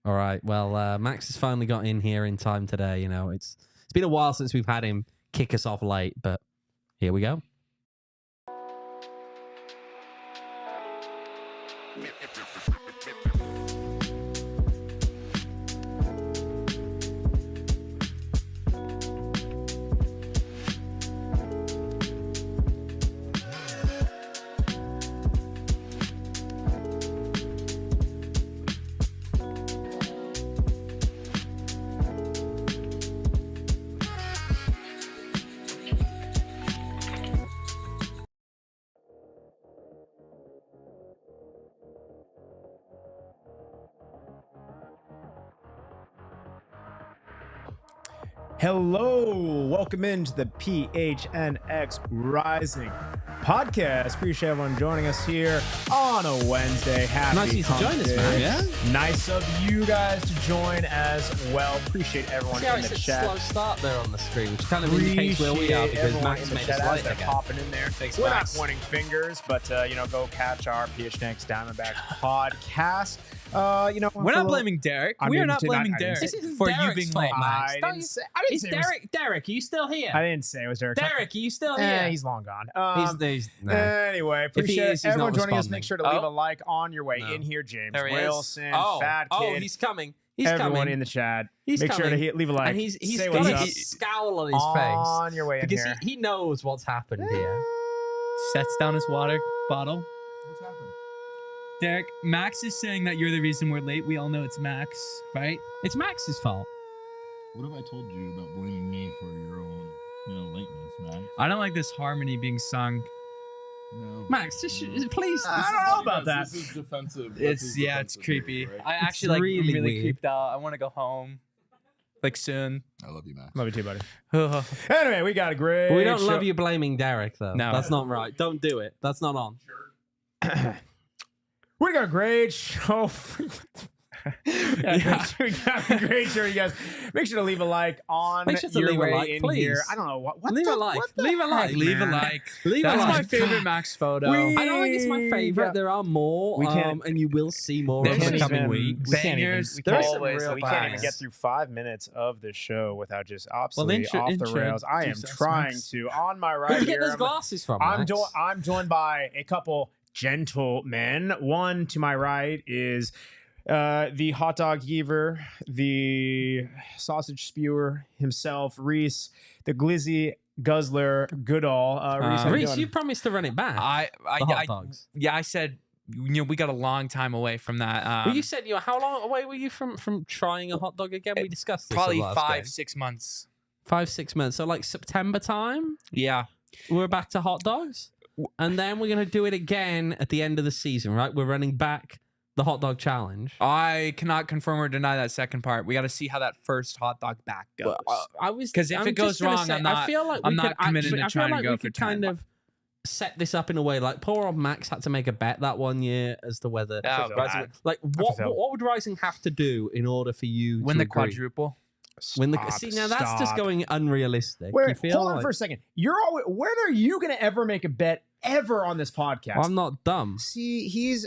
All right. Well, Max has finally got in here in time today. You know, it's been a while since we've had him kick us off late, but here we go. Hello, welcome into the PHNX Rising podcast. Appreciate everyone joining us here on a Wednesday. Happy Nice of you to join us, man. Yeah. Nice of you guys to join as well. Appreciate everyone in the chat. Slow start there on the screen, which kind of indicates where we are because Max made us late again. again. Popping in there. Thanks, We're Max. not pointing fingers, but go catch our PHNX Diamondback podcast. We're not blaming Derek. We are not blaming Derek This isn't for you Derek's being fault, late. Max. I Don't didn't you- say Is it was- Derek, are you still here? I didn't say it was Derek. Derek, are you still here? He's long gone. No. Anyway, he appreciate is, he's everyone not joining us. responding. Make sure to leave a like on your way in here. James There he is. Wilson, Oh, Fat Kid, he's coming. He's everyone coming. in the chat. He's Make sure coming. to leave a like. And he's say got what's up a scowl on his face on your way in because here. he knows what's happened here. Sets down his water bottle. What's happened? Derek, Max is saying that you're the reason we're late. We all know it's Max, right? It's Max's fault. What have I told you about blaming me for your own, lateness, Max? I don't like this harmony being sung. No. Max, please. I don't know about that. This is defensive. It's creepy. Behavior, right? I actually I'm really really weird. creeped out. I want to go home, like soon. I love you, Max. Love you too, buddy. Oh, Anyway, we got a great. But we don't show. love you blaming Derek, though. No. That's not right. Don't do it. That's not on. We got a great show. We got a great show, you guys. Make sure to leave a like on Make sure to your leave a way like, in please. here. I don't know what. Leave a like. Leave a like. leave a man? like. Leave That's a my like. favorite Max photo. We- I don't think it's my favorite. Yeah. There are more, We can't- and you will see more There's over the some coming even- weeks. We can't even. Bangers, There's some always real the we can't even bangers. get through 5 minutes of the show without just absolutely intro- off the intro- rails. I am introduce us, trying Max. to. On my Where'd right you get here, those glasses from, I'm Max? joined by a couple gentlemen. One to my right is the hot dog giver, the sausage spewer himself, Rees, the glizzy guzzler, Goodall. Rees, how you Reese, doing? you promised to run it back. The hot dogs. I said, we got a long time away from that. Well, you said how long away were you from trying a hot dog again? We discussed this probably the last game. 5-6 months. 5-6 months. So like September time, Yeah. we're back to hot dogs, and then we're gonna do it again at the end of the season, right? We're running back the hot dog challenge. I cannot confirm or deny that second part. We got to see how that first hot dog back goes. I was 'Cause if I'm it goes just gonna wrong, say, I'm not- I feel like I'm we not could committed actually, to I feel trying to like go we for could 10. kind of set this up in a way like poor old Max had to make a bet that one year as to whether Oh, Rising, God. like feel- what would Rising have to do in order for you Win to the agree? quadruple. Win the Stop, see now that's just stop. going unrealistic. Wait, you feel hold on like, for a second. You're always, when are you going to ever make a bet ever on this podcast? I'm not dumb. See, he's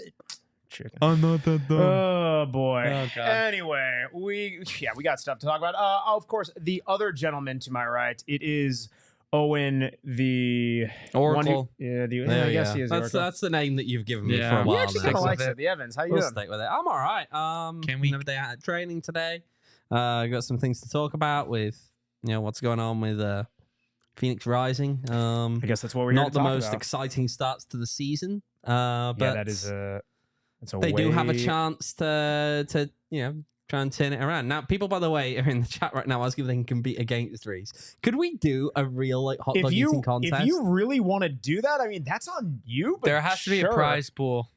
chicken. I'm not that Oh boy. Oh, God. Anyway, we got stuff to talk about. Of course, the other gentleman to my right, it is Owain, the Oracle. I guess he is. the That's Oracle. that's the name that you've given me Yeah. for a He He while. actually now. kind of with likes it. it. The Evans, how you We'll doing? stick with it. I'm all right. Can we- Another day out of training today. Got some things to talk about with what's going on with Phoenix Rising. I guess that's what we're here Not to the talk most about. exciting starts to the season. But Yeah, that is it's a they do have a way- chance to try and turn it around. Now, people, by the way, are in the chat right now asking if they can compete against Rees. Could we do a real hot dog eating contest? If you really want to do that, I mean, that's on you. But There has to be a sure. prize pool.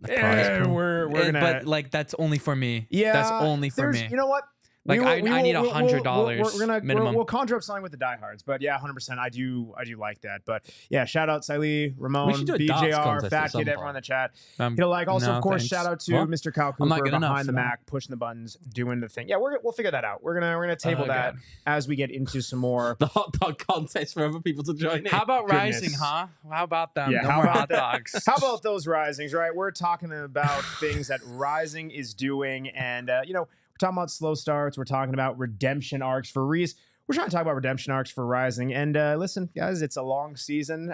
A prize pool? We're gonna. But like that's only for me. yeah, That's only for there's- me. You know what? Like I need $100 minimum. We'll conjure up something with the diehards, but yeah, 100%. I do like that. But yeah, shout out Siley, Ramon, BJR, Fat Kid, everyone in the chat. Also, of course, shout out to Mr. Cal Cooper behind the Mac, pushing the buttons, doing the thing. Yeah, we'll figure that out. We're gonna table that as we get into some more the hot dog contest for other people to join in. How about Rising, huh? How about them? Yeah, no more hot dogs. How about those Risings? Right, we're talking about things that Rising is doing, and we're talking about slow starts. We're talking about redemption arcs for Rees. We're trying to talk about redemption arcs for Rising. And listen, guys, it's a long season.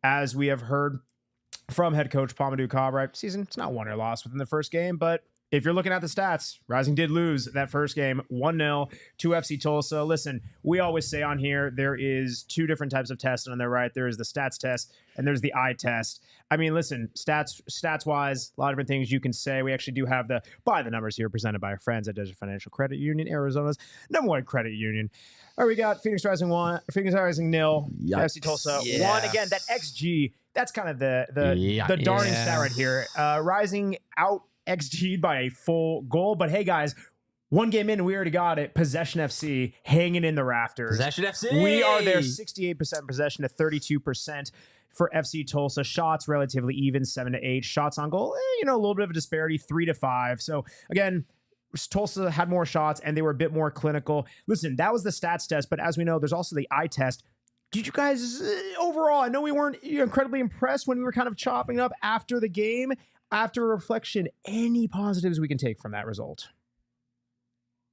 As we have heard from head coach Pa-Modou Kah, right? Season, it's not won or lost within the first game, but if you're looking at the stats, Rising did lose that first game 1-0 to FC Tulsa. Listen, we always say on here, there is two different types of tests on there, right? There is the stats test and there's the eye test. I mean, listen, stats wise, a lot of different things you can say. We actually do have the by the numbers here presented by our friends at Desert Financial Credit Union, Arizona's #1 credit union. All right, we got Phoenix Rising 1, Phoenix Rising 0, FC Tulsa 1. Again, that XG, that's kind of the darning stat right here. Rising out XG'd by a full goal. But hey, guys, one game in, we already got it. Possession FC hanging in the rafters. Possession FC. We are there 68% possession to 32% for FC Tulsa. Shots relatively even, 7-8. Shots on goal, a little bit of a disparity, 3-5. So again, Tulsa had more shots and they were a bit more clinical. Listen, that was the stats test, but as we know, there's also the eye test. Did you guys overall, I know we weren't incredibly impressed when we were kind of chopping up after the game. After reflection, any positives we can take from that result?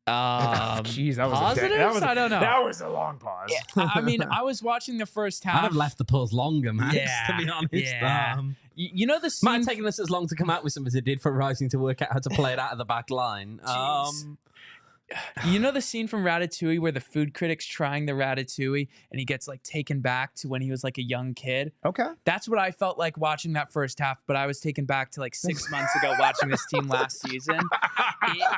Jeez, that was I don't know. That was a long pause. Yeah, I mean, I was watching the first half. I'd have left the pause longer, man. To be honest. Yeah. You know the scene. Might have taken us as long to come out with something as it did for Rising to work out how to play it out of the back line. You know the scene from Ratatouille where the food critic's trying the ratatouille and he gets like taken back to when he was like a young kid? Okay. That's what I felt like watching that first half, but I was taken back to like 6 months ago watching this team last season.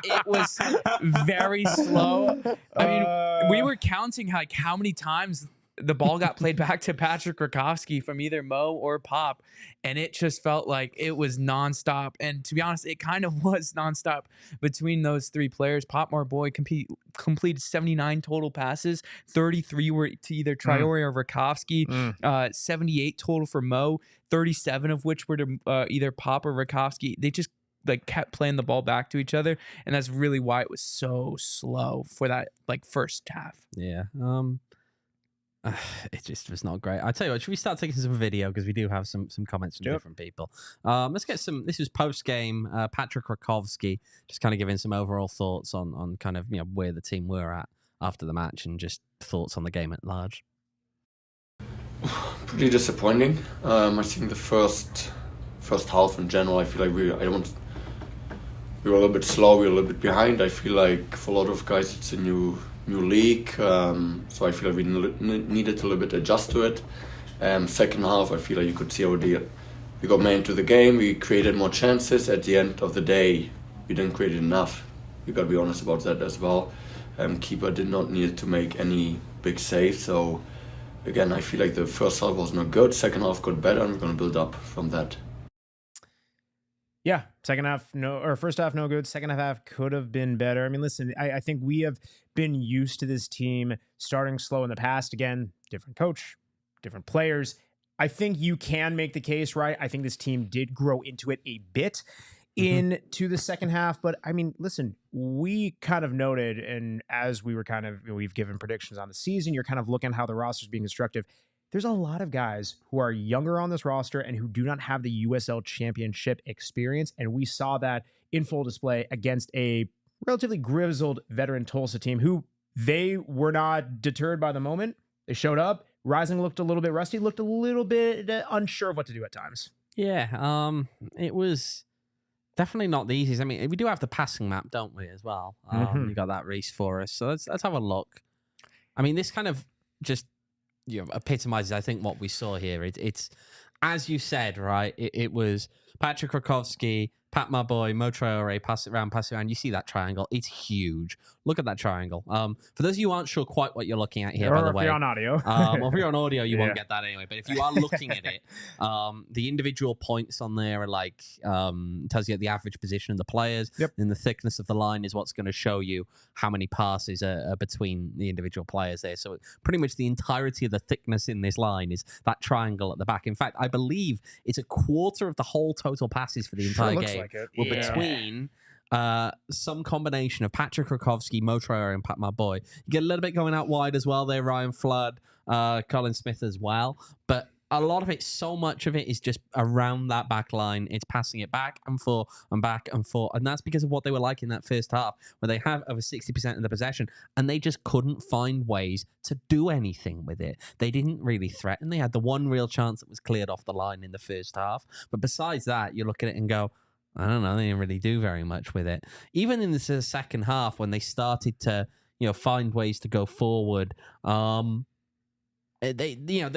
It was very slow. I mean, we were counting like how many times the ball got played back to Patrick Rakowski from either Mo or Pop, and it just felt like it was nonstop. And to be honest, it kind of was nonstop between those three players. Pop, our boy, completed 79 total passes. 33 were to either Traore or Rakowski. 78 total for Mo. 37 of which were to either Pop or Rakowski. They just like kept playing the ball back to each other, and that's really why it was so slow for that like first half. Yeah. It just was not great. I tell you what, should we start taking some video because we do have some comments from different people. Let's get some. This was post game. Patrick Rakowski just kind of giving some overall thoughts on kind of where the team were at after the match and just thoughts on the game at large. Pretty disappointing. I think the first half in general, I feel like we were a little bit slow. We were a little bit behind. I feel like for a lot of guys, it's a new league, so I feel like we needed to a little bit adjust to it. Second half, I feel like you could see we got more into the game, we created more chances. At the end of the day, we didn't create enough. We got to be honest about that as well. Keeper did not need to make any big saves, so again, I feel like the first half was not good, second half got better, and we're going to build up from that. Yeah, first half no good. Second half could have been better. I mean, listen, I think we have been used to this team starting slow in the past. Again, different coach, different players. I think you can make the case, right? I think this team did grow into it a bit into the second half. But I mean, listen, we kind of noted, and as we were we've given predictions on the season, you're kind of looking at how the roster is being constructed. There's a lot of guys who are younger on this roster and who do not have the USL championship experience. And we saw that in full display against a relatively grizzled veteran Tulsa team who they were not deterred by the moment. They showed up. Rising looked a little bit rusty, looked a little bit unsure of what to do at times. Yeah, it was definitely not the easiest. I mean, we do have the passing map, don't we, as well? We got that Rees for us. So let's have a look. I mean, this kind of just epitomizes, I think, what we saw here. It's as you said, right? It was Patrick Rakowski, Pat my boy, Mo Traore, pass it around. You see that triangle? It's huge. Look at that triangle. For those of you who aren't sure quite what you're looking at here, or by the if way, you're on audio, or if you're on audio, you Yeah. won't get that anyway. But if you are looking at it, the individual points on there are like tells you the average position of the players, and the thickness of the line is what's going to show you how many passes are between the individual players there. So pretty much the entirety of the thickness in this line is that triangle at the back. In fact, I believe it's a quarter of the whole total passes for the entire game like it. were between some combination of Patrick Rakowski, Mo Traore, and Pat my boy. You get a little bit going out wide as well there, Ryan Flood, Colin Smith as well. But a lot of it, so much of it is just around that back line. It's passing it back and forth and back and forth. And that's because of what they were like in that first half, where they have over 60% of the possession and they just couldn't find ways to do anything with it. They didn't really threaten. They had the one real chance that was cleared off the line in the first half. But besides that, you look at it and go, I don't know, they didn't really do very much with it. Even in the second half, when they started to, find ways to go forward, there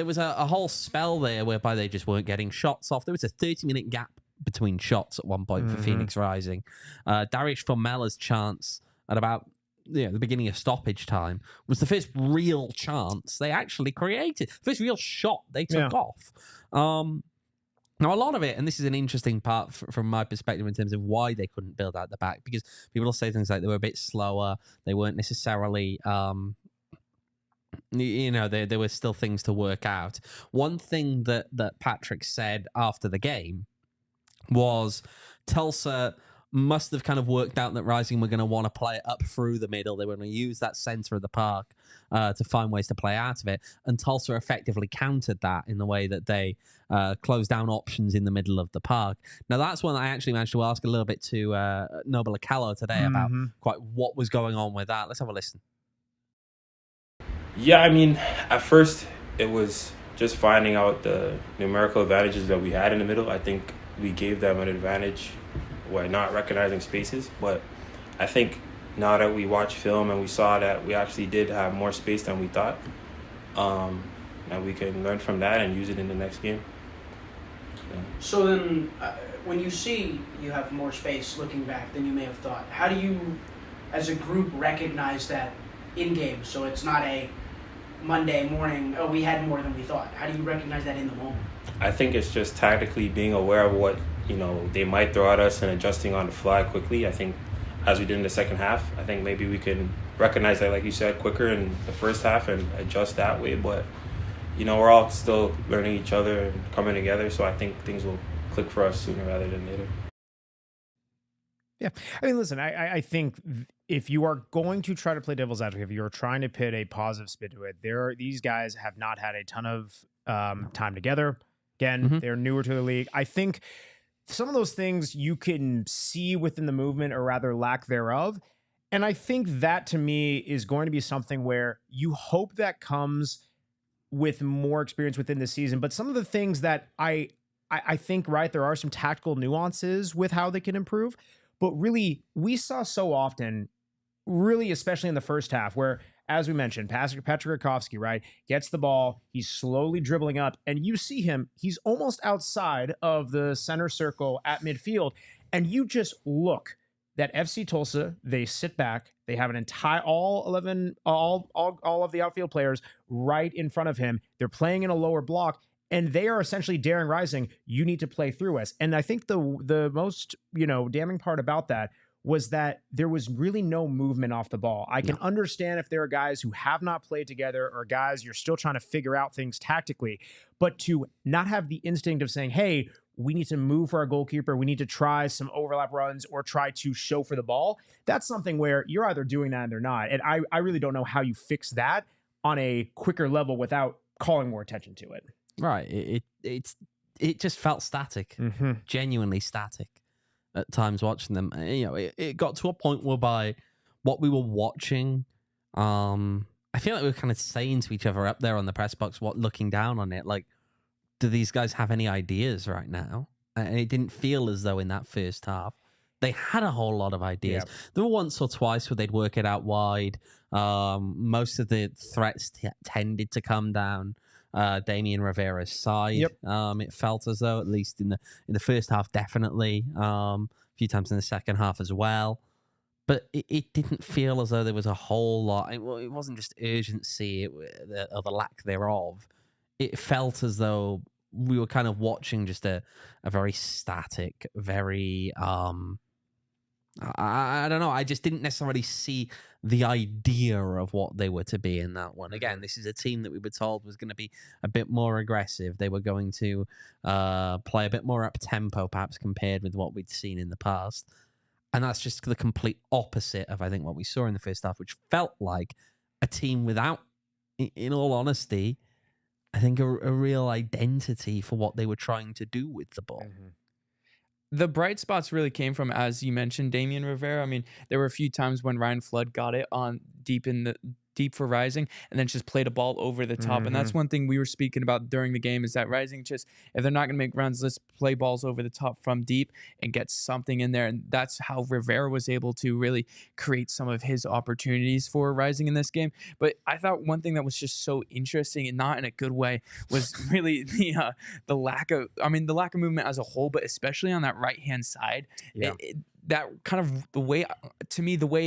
was a whole spell there whereby they just weren't getting shots off. There was a 30-minute gap between shots at one point for Phoenix Rising. Darius Formela's chance at about the beginning of stoppage time was the first real chance they actually created. First real shot they took off. Now, a lot of it, and this is an interesting part from my perspective in terms of why they couldn't build out the back, because people will say things like they were a bit slower, they weren't necessarily, there were still things to work out. One thing that Patrick said after the game was Tulsa must have kind of worked out that Rising were going to want to play it up through the middle. They were going to use that center of the park to find ways to play out of it. And Tulsa effectively countered that in the way that they closed down options in the middle of the park. Now, that's when I actually managed to ask a little bit to Noble Acallo today about quite what was going on with that. Let's have a listen. Yeah, I mean, at first it was just finding out the numerical advantages that we had in the middle. I think we gave them an advantage by not recognizing spaces, but I think now that we watched film and we saw that we actually did have more space than we thought, and we can learn from that and use it in the next game. Yeah. So then, when you see you have more space looking back than you may have thought, how do you, as a group, recognize that in game? So it's not a Monday morning, we had more than we thought. How do you recognize that in the moment? I think it's just tactically being aware of what they might throw at us and adjusting on the fly quickly. I think as we did in the second half, I think maybe we can recognize that, like you said, quicker in the first half and adjust that way. But we're all still learning each other and coming together, so I think things will click for us sooner rather than later. Yeah. I mean, listen, I think if you are going to try to play devil's advocate, if you're trying to put a positive spin to it, these guys have not had a ton of time together. Again, they're newer to the league. I think some of those things you can see within the movement, or rather lack thereof. And I think that, to me, is going to be something where you hope that comes with more experience within the season. But some of the things that I think, right, there are some tactical nuances with how they can improve. But really, we saw so often, really, especially in the first half, where, as we mentioned, Patrick Rakowski, right, gets the ball, he's slowly dribbling up, and you see him, he's almost outside of the center circle at midfield, and you just look that FC Tulsa, they sit back, they have an entire, all of the outfield players right in front of him, they're playing in a lower block, and they are essentially daring Rising, you need to play through us. And I think the most, damning part about that was that there was really no movement off the ball. I can understand if there are guys who have not played together, or guys you're still trying to figure out things tactically, but to not have the instinct of saying, hey, we need to move for our goalkeeper, we need to try some overlap runs or try to show for the ball, that's something where you're either doing that and they're not. And I really don't know how you fix that on a quicker level without calling more attention to it. Right. It just felt static, genuinely static at times watching them. It got to a point whereby what we were watching, I feel like we were kind of saying to each other up there on the press box, looking down on it, like, do these guys have any ideas right now? And it didn't feel as though in that first half they had a whole lot of ideas. Yep. There were once or twice where they'd work it out wide. Most of the threats tended to come down Damian Rivera's side. Yep. It felt as though, at least in the first half, definitely. A few times in the second half as well. But it didn't feel as though there was a whole lot. It wasn't just urgency or the lack thereof. It felt as though we were kind of watching just a very static, very I don't know. I just didn't necessarily see the idea of what they were to be in that one. Again, this is a team that we were told was going to be a bit more aggressive. They were going to play a bit more up tempo, perhaps compared with what we'd seen in the past. And that's just the complete opposite of, I think, what we saw in the first half, which felt like a team without, in all honesty, I think a real identity for what they were trying to do with the ball. Mm-hmm. The bright spots really came from, as you mentioned, Damian Rivera. I mean, there were a few times when Ryan Flood got it on deep for Rising and then just played a ball over the top. And that's one thing we were speaking about during the game, is that Rising just, if they're not going to make runs, let's play balls over the top from deep and get something in there. And that's how Rivera was able to really create some of his opportunities for Rising in this game. But I thought one thing that was just so interesting, and not in a good way, was really the lack of movement as a whole, but especially on that right-hand side. Yeah. That kind of the way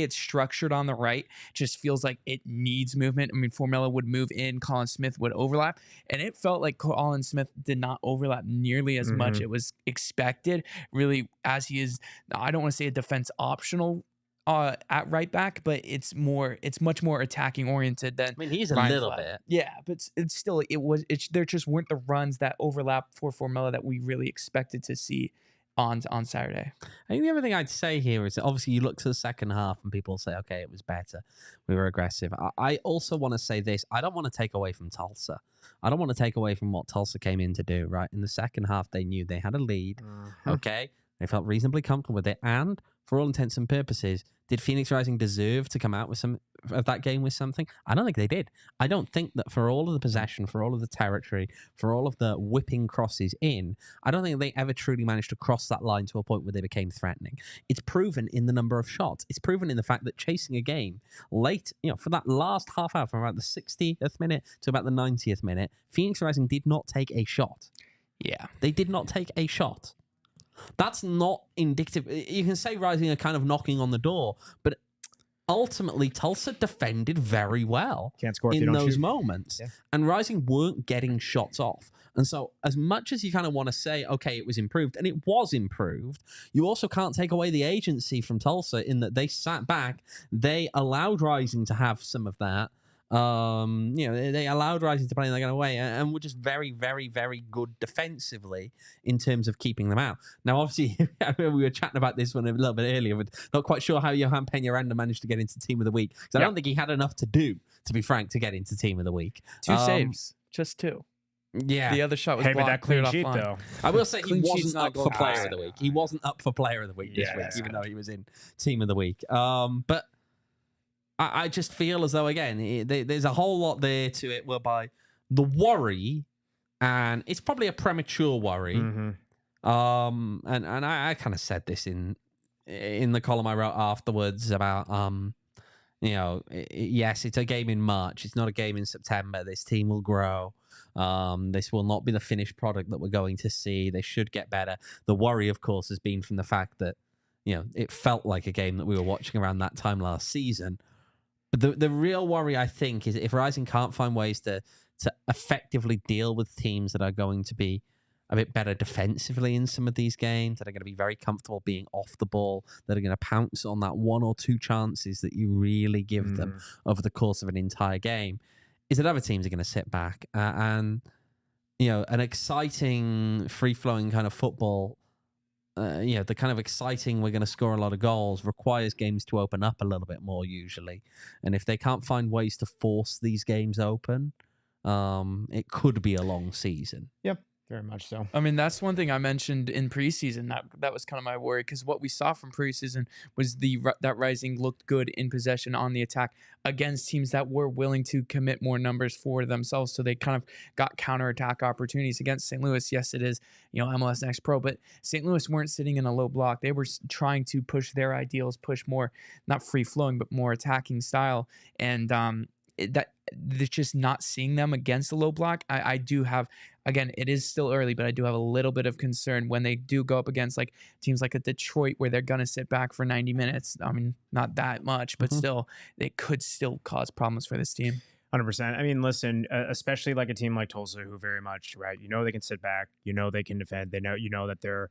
it's structured on the right just feels like it needs movement. I mean, Formella would move in, Colin Smith would overlap, and it felt like Colin Smith did not overlap nearly as much. It was expected, really, as he is, I don't want to say a defense optional at right back, but it's much more attacking oriented than. I mean, he's a Ryan little Flood. bit. Yeah, but it's still, there just weren't the runs that overlap for Formella that we really expected to see on Saturday. I think the other thing I'd say here is that obviously you look to the second half and people say, okay, it was better. We were aggressive. I also want to say this. I don't want to take away from Tulsa. I don't want to take away from what Tulsa came in to do, right? In the second half, they knew they had a lead. Okay. They felt reasonably comfortable with it. And for all intents and purposes, did Phoenix Rising deserve to come out with some of that game with something? I don't think they did. I don't think that for all of the possession, for all of the territory, for all of the whipping crosses in, I don't think they ever truly managed to cross that line to a point where they became threatening. It's proven in the number of shots. It's proven in the fact that chasing a game late, for that last half hour, from about the 60th minute to about the 90th minute, Phoenix Rising did not take a shot. Yeah. They did not take a shot. That's not indicative. You can say Rising are kind of knocking on the door, but ultimately Tulsa defended very well. Can't score if in you don't those shoot. moments. Yeah. And Rising weren't getting shots off. And so as much as you kind of want to say, okay, it was improved, and it was improved, you also can't take away the agency from Tulsa in that they sat back, they allowed Rising to have some of that. They allowed Rising to play in that kind of way, and were just very, very, very good defensively in terms of keeping them out. Now, obviously, we were chatting about this one a little bit earlier, but not quite sure how Johan Peñaranda managed to get into Team of the Week. Because I don't think he had enough to do, to be frank, to get into Team of the Week. 2 saves, just 2. Yeah. The other shot was Hey, but blocked, that clean cleared sheet, off line. though. I will say he Clean sheet's wasn't not up for going Player past of the Week. He wasn't up for Player of the Week this week, even though he was in Team of the Week. But I just feel as though, again, there's a whole lot there to it whereby the worry, and it's probably a premature worry, and I kind of said this in the column I wrote afterwards about, yes, it's a game in March. It's not a game in September. This team will grow. This will not be the finished product that we're going to see. They should get better. The worry, of course, has been from the fact that, it felt like a game that we were watching around that time last season. But the real worry, I think, is if Rising can't find ways to effectively deal with teams that are going to be a bit better defensively in some of these games, that are going to be very comfortable being off the ball, that are going to pounce on that 1 or 2 chances that you really give them over the course of an entire game, is that other teams are going to sit back. And an exciting, free-flowing kind of football, the kind of exciting, we're going to score a lot of goals, requires games to open up a little bit more usually. And if they can't find ways to force these games open, it could be a long season. Yep, very much so. I mean, that's one thing I mentioned in preseason. That was kind of my worry, because what we saw from preseason was that Rising looked good in possession on the attack against teams that were willing to commit more numbers for themselves. So they kind of got counterattack opportunities against St. Louis. Yes, it is, MLS Next Pro, but St. Louis weren't sitting in a low block. They were trying to push their ideals, push more, not free flowing, but more attacking style. And that they're just not seeing them against the low block. I do have, again, it is still early, but I do have a little bit of concern when they do go up against like teams like a Detroit where they're going to sit back for 90 minutes. I mean, not that much, but still, it could still cause problems for this team. 100%. I mean, listen, especially like a team like Tulsa, who very much, right, they can sit back, they can defend, they know that they're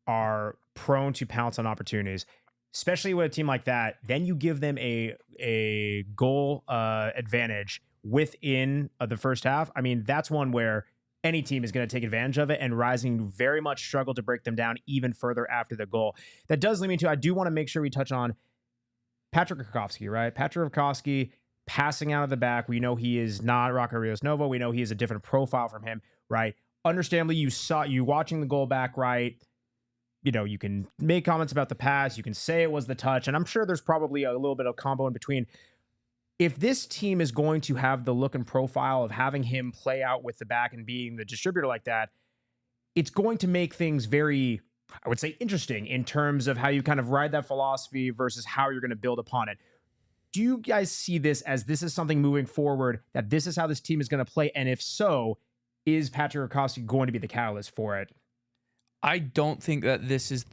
are prone to pounce on opportunities, especially with a team like that. Then you give them a goal advantage within the first half. I mean, that's one where any team is going to take advantage of it, and Rising very much struggled to break them down even further after the goal. That does lead me to, I do want to make sure we touch on Patrick Rakowski, right? Patrick Rakowski passing out of the back. We know he is not Rocco Rios Novo. We know he is a different profile from him, right? Understandably, you watching the goal back, right? You can make comments about the pass. You can say it was the touch. And I'm sure there's probably a little bit of combo in between. If this team is going to have the look and profile of having him play out with the back and being the distributor like that, it's going to make things very, I would say, interesting in terms of how you kind of ride that philosophy versus how you're going to build upon it. Do you guys see this as this is something moving forward, that this is how this team is going to play? And if so, is Patrick Rakowski going to be the catalyst for it? I don't think that this is,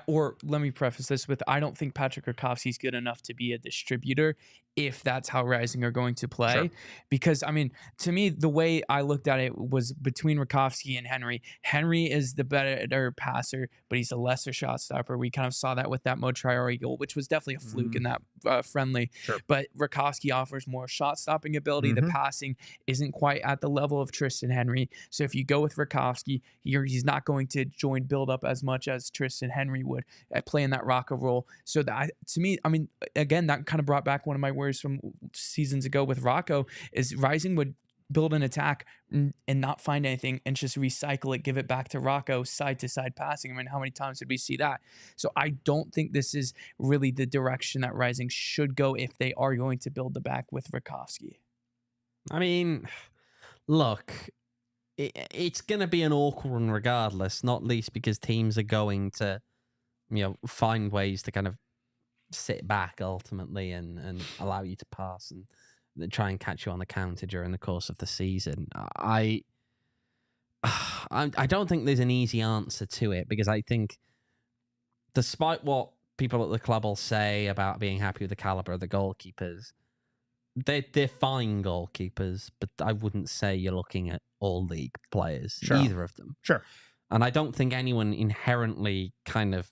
or let me preface this with, I don't think Patrick Rakowski is good enough to be a distributor if that's how Rising are going to play. Sure. Because, I mean, to me, the way I looked at it was between Rakowski and Henry. Henry is the better passer, but he's a lesser shot stopper. We kind of saw that with that Mo Traore goal, which was definitely a fluke in that friendly. Sure. But Rakowski offers more shot stopping ability. The passing isn't quite at the level of Tristan Henry. So if you go with Rakowski, he's not going to join build up as much as Tristan Henry would at playing that Rocco role. So that, to me, I mean, again, that kind of brought back one of my worries from seasons ago with Rocco, is Rising would build an attack and not find anything and just recycle it, give it back to Rocco, side to side passing. I mean, how many times did we see that? So I don't think this is really the direction that Rising should go if they are going to build the back with Rakowski. I mean, look, it's going to be an awkward one regardless, not least because teams are going to, find ways to kind of sit back ultimately and allow you to pass and try and catch you on the counter during the course of the season. I don't think there's an easy answer to it, because I think despite what people at the club will say about being happy with the caliber of the goalkeepers, they're fine goalkeepers, but I wouldn't say you're looking at all league players, either of them. Sure. And I don't think anyone inherently kind of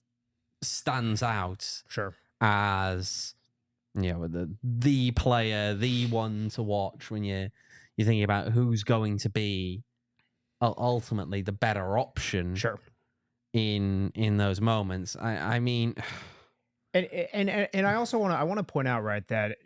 stands out as, the player, the one to watch when you're thinking about who's going to be ultimately the better option in those moments. I mean... And I also want to point out, right, that,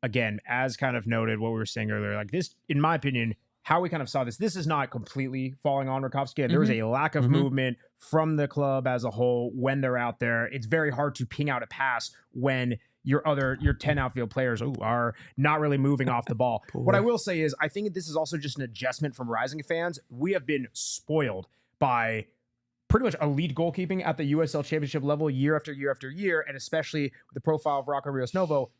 again, as kind of noted what we were saying earlier, like this, in my opinion, how we kind of saw this is not completely falling on Rakowski. There was a lack of movement from the club as a whole when they're out there. It's very hard to ping out a pass when your 10 outfield players are not really moving off the ball. What I will say is, I think this is also just an adjustment from Rising fans. We have been spoiled by pretty much elite goalkeeping at the USL Championship level year after year after year, and especially with the profile of Rocco Rios Novo,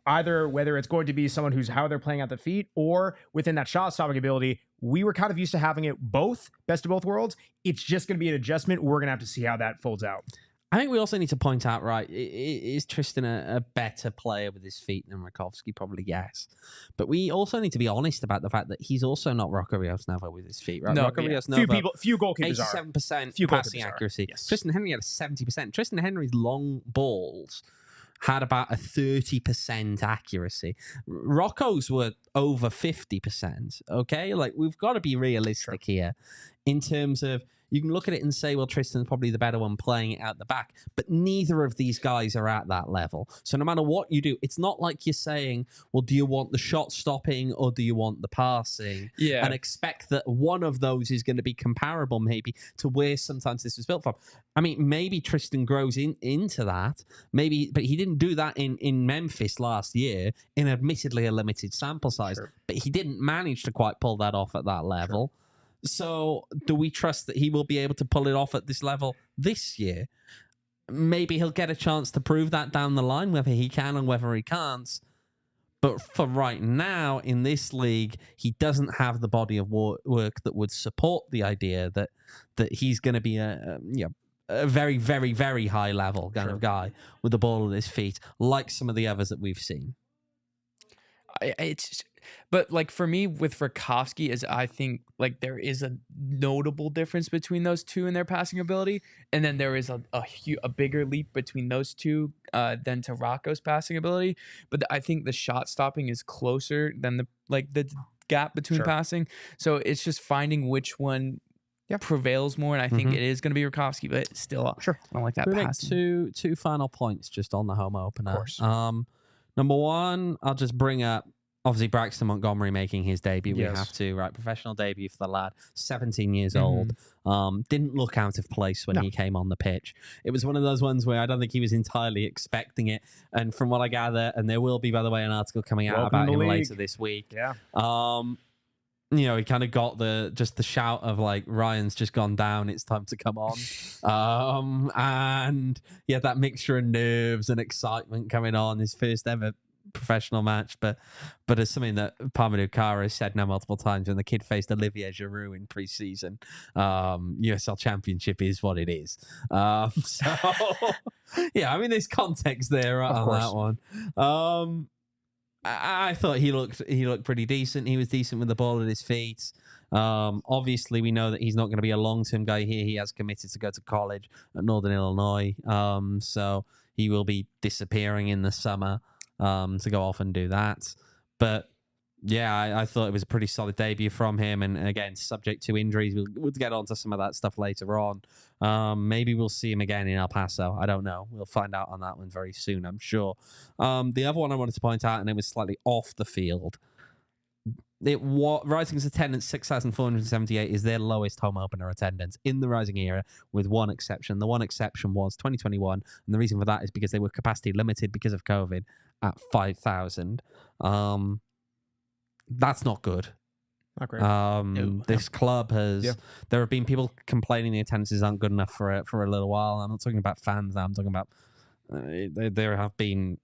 either whether it's going to be someone who's how they're playing at the feet or within that shot stopping ability. We were kind of used to having it both, best of both worlds. It's just going to be an adjustment. We're going to have to see how that folds out. I think we also need to point out, right, is Tristan a better player with his feet than Rakowski? Probably yes. But we also need to be honest about the fact that he's also not Rocco Rios Novo with his feet, right? No, Rocco Rios Novo, few goalkeepers 87% passing accuracy. Yes. Tristan Henry had a 70%. Tristan Henry's long balls had about a 30% accuracy. Rocco's were over 50%, okay? Like, we've got to be realistic here in terms of, you can look at it and say, well, Tristan's probably the better one playing it out the back, but neither of these guys are at that level. So no matter what you do, it's not like you're saying, well, do you want the shot stopping or do you want the passing? Yeah. And expect that one of those is going to be comparable maybe to where sometimes this was built from. I mean, maybe Tristan grows into that, maybe, but he didn't do that in Memphis last year in admittedly a limited sample size, but he didn't manage to quite pull that off at that level. So do we trust that he will be able to pull it off at this level this year? Maybe he'll get a chance to prove that down the line, whether he can and whether he can't. But for right now in this league, he doesn't have the body of work that would support the idea that he's going to be a very, very, very high level kind of guy with the ball at his feet, like some of the others that we've seen. But like for me with Rakowski is I think like there is a notable difference between those two in their passing ability, and then there is a bigger leap between those two than to Rocco's passing ability. But I think the shot stopping is closer than the gap between passing. So it's just finding which one prevails more, and I think it is going to be Rakowski, but still, I don't like that passing. Two final points just on the home opener. Of course. Number one, I'll just bring up, obviously, Braxton Montgomery making his debut. Yes. We have to, right? Professional debut for the lad, 17 years old. Didn't look out of place when he came on the pitch. It was one of those ones where I don't think he was entirely expecting it. And from what I gather, and there will be, by the way, an article coming out about him later this week. Yeah. He kind of got the shout of like, Ryan's just gone down, it's time to come on. And he had that mixture of nerves and excitement coming on, his first ever professional match. But it's something that Pa-Modou Kah has said now multiple times, when the kid faced Olivier Giroud in pre-season, USL Championship is what it is. So, yeah, I mean, there's context there on that one. I thought he looked pretty decent. He was decent with the ball at his feet. Obviously, we know that he's not going to be a long-term guy here. He has committed to go to college at Northern Illinois. So he will be disappearing in the summer to go off and do that. But yeah, I thought it was a pretty solid debut from him. And again, subject to injuries, we'll get onto some of that stuff later on. Maybe we'll see him again in El Paso. I don't know. We'll find out on that one very soon, I'm sure. The other one I wanted to point out, and it was slightly off the field, Rising's attendance 6,478 is their lowest home opener attendance in the Rising era, with one exception. The one exception was 2021, and the reason for that is because they were capacity limited because of COVID at 5,000. That's not good. Not great. This club has. There have been people complaining the attendances aren't good enough for a little while. I'm not talking about fans now. I'm talking about there have been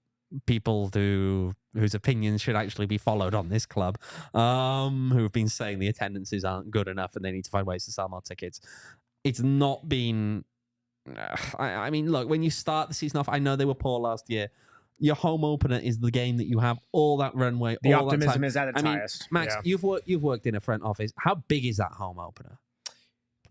people whose opinions should actually be followed on this club, who have been saying the attendances aren't good enough and they need to find ways to sell more tickets. It's not been. I mean, look, when you start the season off, I know they were poor last year. Your home opener is the game that you have all that runway. The all optimism that time. is at its highest. Max, you've worked in a front office. How big is that home opener?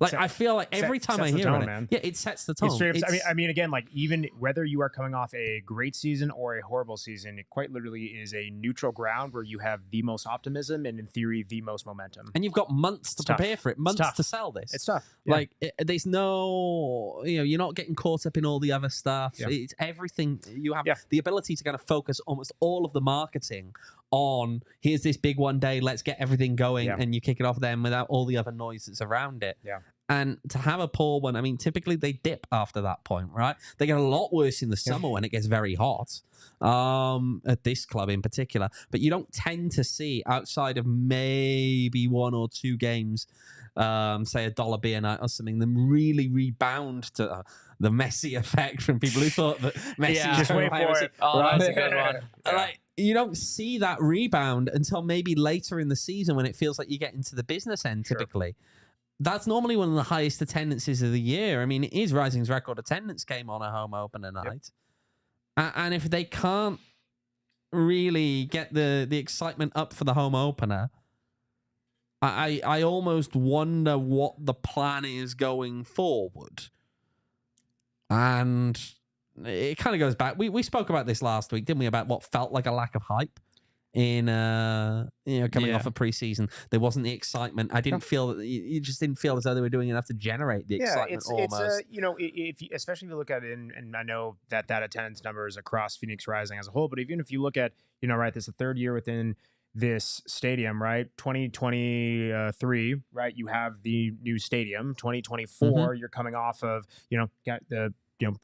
Like, I feel like every time I hear it, it sets the tone. I mean, again, like, even whether you are coming off a great season or a horrible season, it quite literally is a neutral ground where you have the most optimism and, in theory, the most momentum. And you've got months to prepare for it, months to sell this. It's tough. Like, there's no, you're not getting caught up in all the other stuff. Yeah. It's everything. You have the ability to kind of focus almost all of the marketing on, here's this big one day, let's get everything going, and you kick it off then without all the other noise that's around it. Yeah. And to have a poor one, I mean, typically they dip after that point, right? They get a lot worse in the summer when it gets very hot, at this club in particular. But you don't tend to see, outside of maybe one or two games, say $1 beer night or something, them really rebound to the Messi effect from people who thought that Messi just wait for it. Oh, that's a good one. Like, you don't see that rebound until maybe later in the season when it feels like you get into the business end, typically. That's normally one of the highest attendances of the year. I mean, it is Rising's record attendance game on a home opener night. And if they can't really get the excitement up for the home opener, I almost wonder what the plan is going forward. And it kind of goes back. We spoke about this last week, didn't we? About what felt like a lack of hype in coming off a preseason. There wasn't the excitement. I didn't feel that you just didn't feel as though they were doing enough to generate the excitement. Almost. It's especially if you look at it, and I know that attendance number is across Phoenix Rising as a whole, but even if you look at, right, this is the third year within this stadium, right? 2023, right? You have the new stadium. 2024, you're coming off of, got the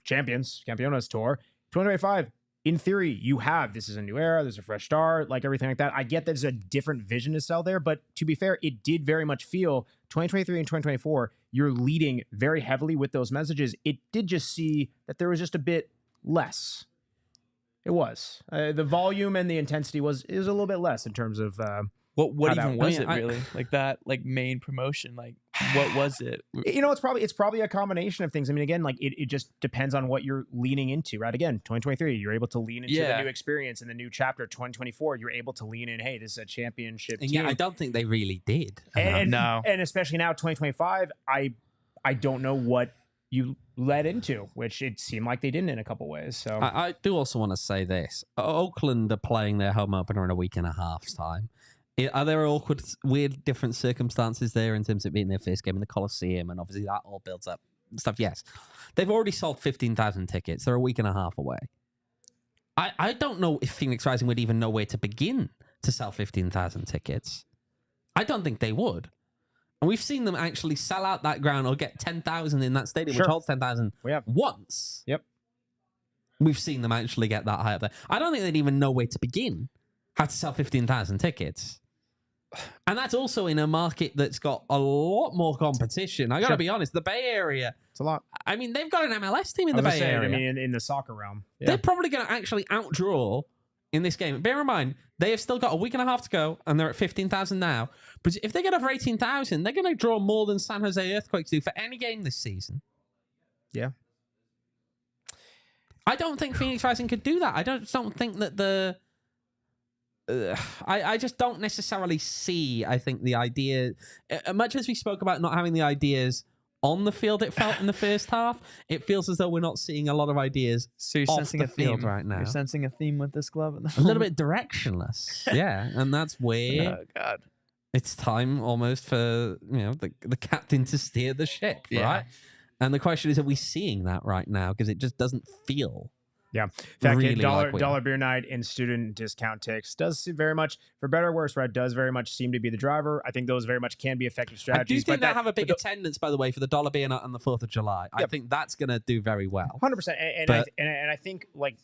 Campeonas tour. 2025. In theory, you have, this is a new era, there's a fresh start, like everything like that. I get there's a different vision to sell there, but to be fair, it did very much feel 2023 and 2024, you're leading very heavily with those messages. It did just see that there was just a bit less. It was. The volume and the intensity was a little bit less in terms of What how even that- was I mean, it really? Like that, like main promotion? Like what was it? you know, it's probably a combination of things. I mean, again, like it just depends on what you're leaning into, right? Again, 2023, you're able to lean into the Yeah. new experience, and the new chapter. 2024, you're able to lean in. Hey, this is a championship And team. yeah, I don't think they really did. and No. and especially now, 2025, I don't know what you led into, which it seemed like they didn't in a couple ways. So I do also want to say this. Oakland are playing their home opener in a week and a half's time. Are there awkward, weird, different circumstances there in terms of being their first game in the Coliseum? And obviously that all builds up stuff. Yes. They've already sold 15,000 tickets. They're a week and a half away. I don't know if Phoenix Rising would even know where to begin to sell 15,000 tickets. I don't think they would. And we've seen them actually sell out that ground or get 10,000 in that stadium, Sure. which holds 10,000 We have. once. Yep. We've seen them actually get that high up there. I don't think they'd even know where to begin how to sell 15,000 tickets. And that's also in a market that's got a lot more competition. I got to Sure. be honest, the Bay Area, it's a lot. I mean, they've got an MLS team in the I was Bay saying, Area. I mean, in the soccer realm, yeah. They're probably going to actually outdraw in this game. Bear in mind, they have still got a week and a half to go, and they're at 15,000 now. But if they get over 18,000, they're going to draw more than San Jose Earthquakes do for any game this season. Yeah. I don't think Phoenix Rising could do that. I don't think that the... I just don't necessarily see, I think, the idea... much as we spoke about not having the ideas on the field, it felt in the first half, it feels as though we're not seeing a lot of ideas So you're off sensing the a field theme right now. You're sensing a theme with this club. A little bit directionless. Yeah, and that's where Oh God. it's time almost for the captain to steer the ship, Yeah. right? And the question is, are we seeing that right now? Because it just doesn't feel Fact, really dollar like we dollar beer night and student discount ticks does very much, for better or worse, right? Does very much seem to be the driver. I think those very much can be effective I do strategies. think but they have a big but attendance, by the way, for the dollar beer night on the 4th of July. I Yep. think that's going to do very well. 100%. And But- I think, like,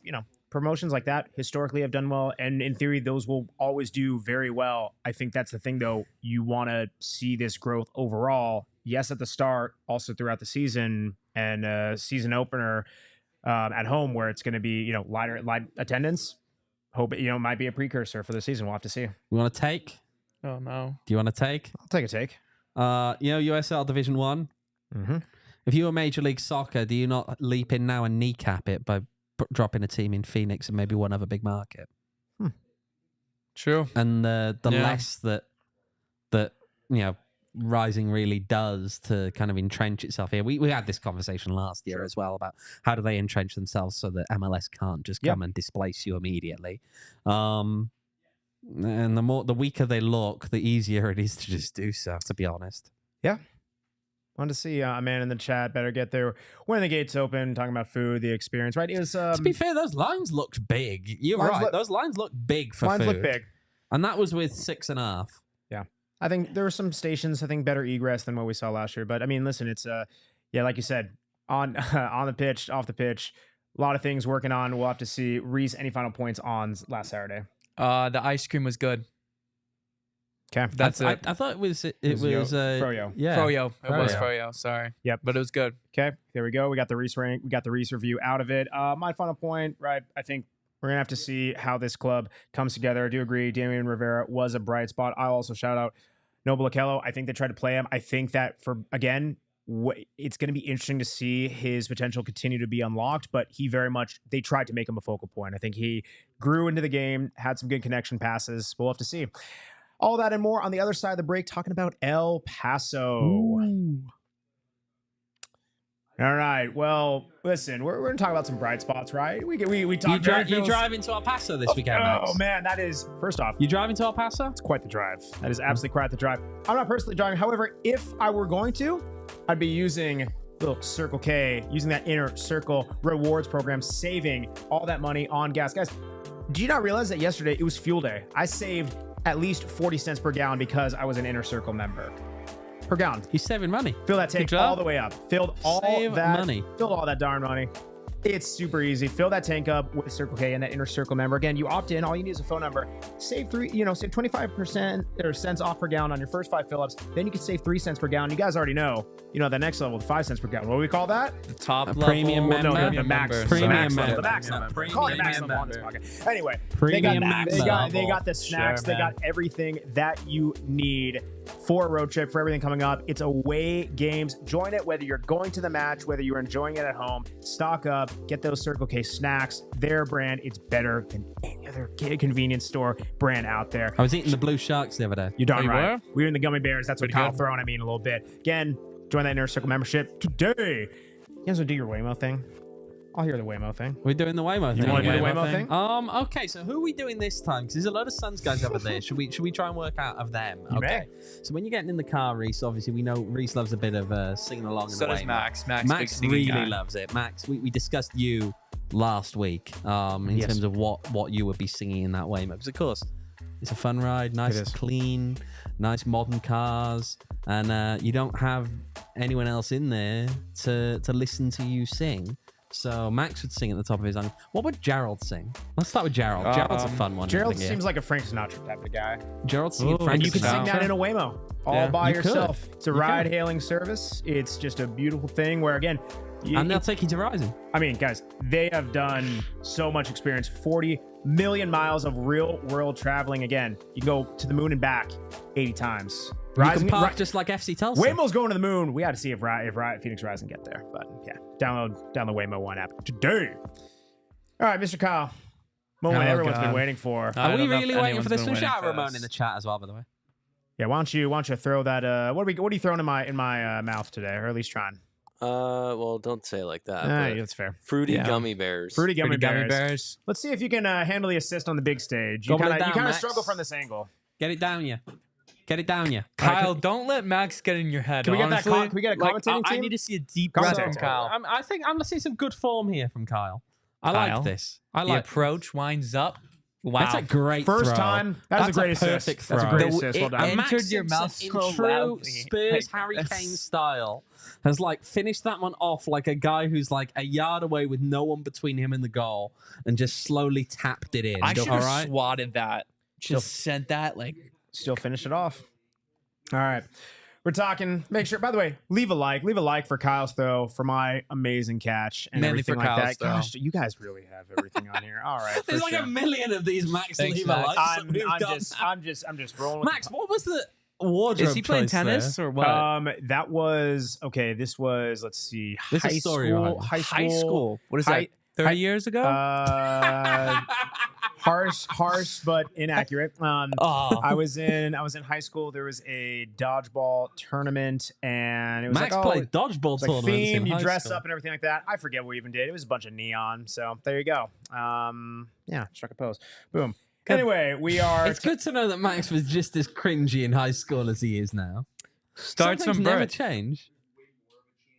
promotions like that historically have done well, and in theory those will always do very well. I think that's the thing, though. You want to see this growth overall. Yes, at the start, also throughout the season, and season opener at home, where it's going to be light attendance. Hope it might be a precursor for the season. We'll have to see. You want to take? Oh no. Do you want to take? I'll take a take. USL Division 1. Mm-hmm. If you were Major League Soccer, do you not leap in now and kneecap it by dropping a team in Phoenix and maybe one other big market? True. And the Yeah. less that Rising really does to kind of entrench itself here. We had this conversation last year as well about how do they entrench themselves so that MLS can't just come and displace you immediately. And the weaker they look, the easier it is to just do so, to be honest. Wanted to see a man in the chat. Better get there when the gates open. Talking about food, the experience, right? It was To be fair, those lines looked big. You're Lines right. look- Those lines look big for lines food. look big. And that was with 6.5. I think there were some stations, I think, better egress than what we saw last year. But I mean, listen, it's like you said, on on the pitch, off the pitch, a lot of things working on. We'll have to see. Reese, any final points on last Saturday? The ice cream was good. Okay, That's it. I thought it was Froyo. Yeah. Froyo. It was Froyo. Froyo. Sorry. Yep. But it was good. Okay, there we go. We got the Reese rank. We got the Reese review out of it. My final point, right? I think we're going to have to see how this club comes together. I do agree. Damian Rivera was a bright spot. I'll also shout out Noble Okello. I think they tried to play him. I think that it's going to be interesting to see his potential continue to be unlocked, but they tried to make him a focal point. I think he grew into the game, had some good connection passes. We'll have to see. All that and more on the other side of the break, talking about El Paso. Ooh. All right. Well, listen, we're going to talk about some bright spots, right? We talked. You driving to El Paso this weekend, Max? Oh man, that is, first off, You driving to El Paso? it's quite the drive. That is absolutely quite the drive. I'm not personally driving. However, if I were going to, I'd be using little Circle K, using that Inner Circle rewards program, saving all that money on gas. Guys, do you not realize that yesterday it was fuel day? I saved at least 40 cents per gallon because I was an Inner Circle member. Per gallon. He's saving money. Fill that tank job. all the way up. Filled all Save that money. Filled all that darn money. It's super easy. Fill that tank up with Circle K and that inner circle member. Again, you opt in. All you need is a phone number. Save 25% or cents off per gallon on your first 5 fill-ups. Then you can save 3 cents per gallon. You guys already know, the next level, 5 cents per gallon. What do we call that? The top level. Premium member. No, the max. Premium The member. max level. Call it max level on this podcast. Anyway, they got the snacks. Sure, they got everything that you need for a road trip, for everything coming up. It's away games. Join it, whether you're going to the match, whether you're enjoying it at home. Stock up, get those Circle K snacks. Their brand, it's better than any other convenience store brand out there. I was eating the Blue Sharks the other day. You're darn You right. were? We were in the Gummy Bears. That's what Kyle throwing at me in a little bit. Again, join that Inner Circle membership today. You guys want to do your Waymo thing? I'll hear the Waymo thing. We're doing the Waymo thing. You want to do the Waymo thing? Okay, so who are we doing this time? Because there's a lot of Suns guys over there. Should we try and work out of them? You Okay. So when you're getting in the car, Rees, obviously we know Rees loves a bit of singing along. So in the does Waymo. Max. Max big Max singing really guy. loves it. Max, we discussed you last week in Yes. terms of what you would be singing in that Waymo. Because of course, it's a fun ride, nice, is. clean, nice modern cars, and you don't have anyone else in there to listen to you sing. So Max would sing at the top of his lungs. What would Gerald sing? Let's start with Gerald. Gerald's a fun one. Gerald seems like a Frank Sinatra type of guy. Gerald's singing Frank And you can sing Sinatra. that in a Waymo all Yeah, by you could. yourself. It's a You could. ride-hailing service. It's just a beautiful thing where, again, And they'll take you to Rising. I mean, guys, they have done so much experience. 40 million miles of real-world traveling. Again, you can go to the moon and back 80 times. You can park just like FC Tulsa. Waymo's going to the moon. We got to see if Phoenix Rising get there. But yeah, download the Waymo One app today. All right, Mr. Kyle. Moment Oh, everyone's been God. waiting for. I Are we don't know if really waiting anyone's for this been one? waiting Shout out for Ramon this. in the chat as well, by the way. Yeah, why don't you throw that? What are you throwing in my mouth today, or at least trying? Well, don't say it like that. but That's fair. fruity Yeah. gummy bears. Fruity gummy Gummy bears. bears. Let's see if you can handle the assist on the big stage. You Gobble it kind down, of Max. struggle from this angle. Get it down, you. Get it down, you. Kyle, don't let Max get in your head. Can we get that? honestly. Can we get a commentating I team? need to see a deep breath Commentating from team. Kyle. I think I'm seeing some good form here from Kyle. I Kyle, like this. I The like approach winds up. Wow. That's a great First throw. time. That is a That's great assist. perfect That's a throw. great The- assist. Well it- done. and- Max entered your Simpson, mouth in so true loudly. Spurs Harry That's- Kane style, has finished that one off like a guy who's a yard away with no one between him and the goal, and just slowly tapped it in. I should all have right. swatted that. Just sent that Still finish it off. All right. We're talking. Make sure, by the way, leave a like for Kyle's throw, for my amazing catch, and Mainly everything for like Kyle's that. throw. Gosh, you guys really have everything on here. All right. There's for sure. a million of these Max Thanks, leave Max. I'm just rolling. with Max, what was the wardrobe? Is he playing choice tennis there? or what? That was okay. This was, let's see, This is high story school. behind it. High school. What is High- that? 30 years ago? Harsh, but inaccurate. Oh. I was in high school. There was a dodgeball tournament, and it was Max like, played dodgeball it's like tournaments in themed. You high dress school. up and everything like that. I forget what we even did. It was a bunch of neon. So there you go. Yeah, struck a pose. Boom. Anyway, we are. It's good to know that Max was just as cringy in high school as he is now. Starts Some from things never birth. change.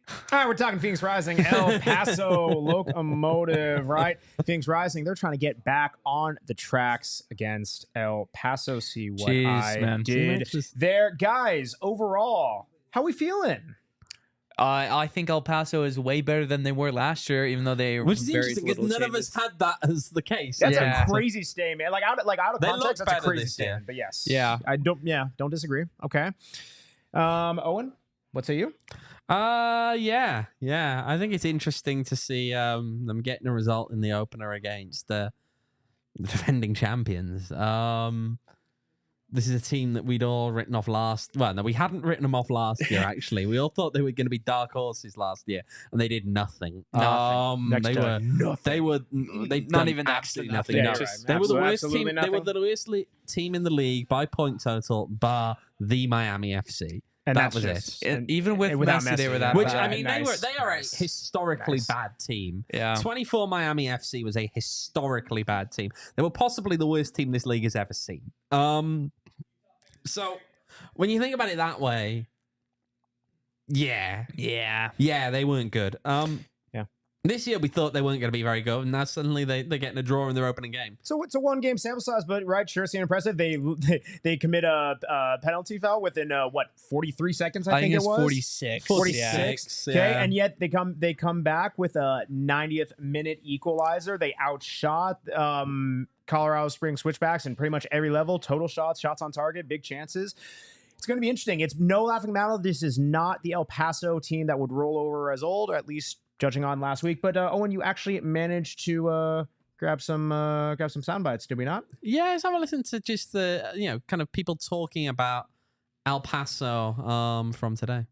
All right, we're talking Phoenix Rising, El Paso Locomotive, right? Phoenix Rising, they're trying to get back on the tracks against El Paso. See what Jeez, I man. did there. Guys, overall, how we feeling? I think El Paso is way better than they were last year, even though they Which is very interesting because little none of us changes. had that as the case. That's Yeah. a crazy statement. Like out of They context, looked that's a better crazy this year. statement. But yes, Yeah. I don't disagree. Okay, Owen, what say you? Yeah. I think it's interesting to see them getting a result in the opener against the defending champions. This is a team that we'd all written off last. Well, no, we hadn't written them off last year. Actually, we all thought they were going to be dark horses last year, and they did nothing. Next They to were. nothing. They Not even that. absolutely nothing. Yeah, No. you're right. They were the worst Absolutely team. They were nothing. the worst team in the league by point total, bar the Miami FC. And that that's was just- it. And even with without Messi, they were that Which bad. I mean, Nice. they are a Nice. historically Nice. bad team. Yeah. 24 Miami FC was a historically bad team. They were possibly the worst team this league has ever seen. So when you think about it that way, yeah, they weren't good. This year we thought they weren't going to be very good, and now suddenly they're getting a draw in their opening game. So it's a 1-game sample size, but right, sure, seemed impressive. They commit a penalty foul within 43 seconds. I think it was 46. 46. Yeah. Okay, and yet they come back with a 90th minute equalizer. They outshot Colorado Springs Switchbacks in pretty much every level. Total shots on target, big chances. It's going to be interesting. It's no laughing matter. This is not the El Paso team that would roll over as old, or at least judging on last week. But Owain, you actually managed to grab some sound bites, did we not? Yeah, let's have a listen to just the kind of people talking about El Paso from today.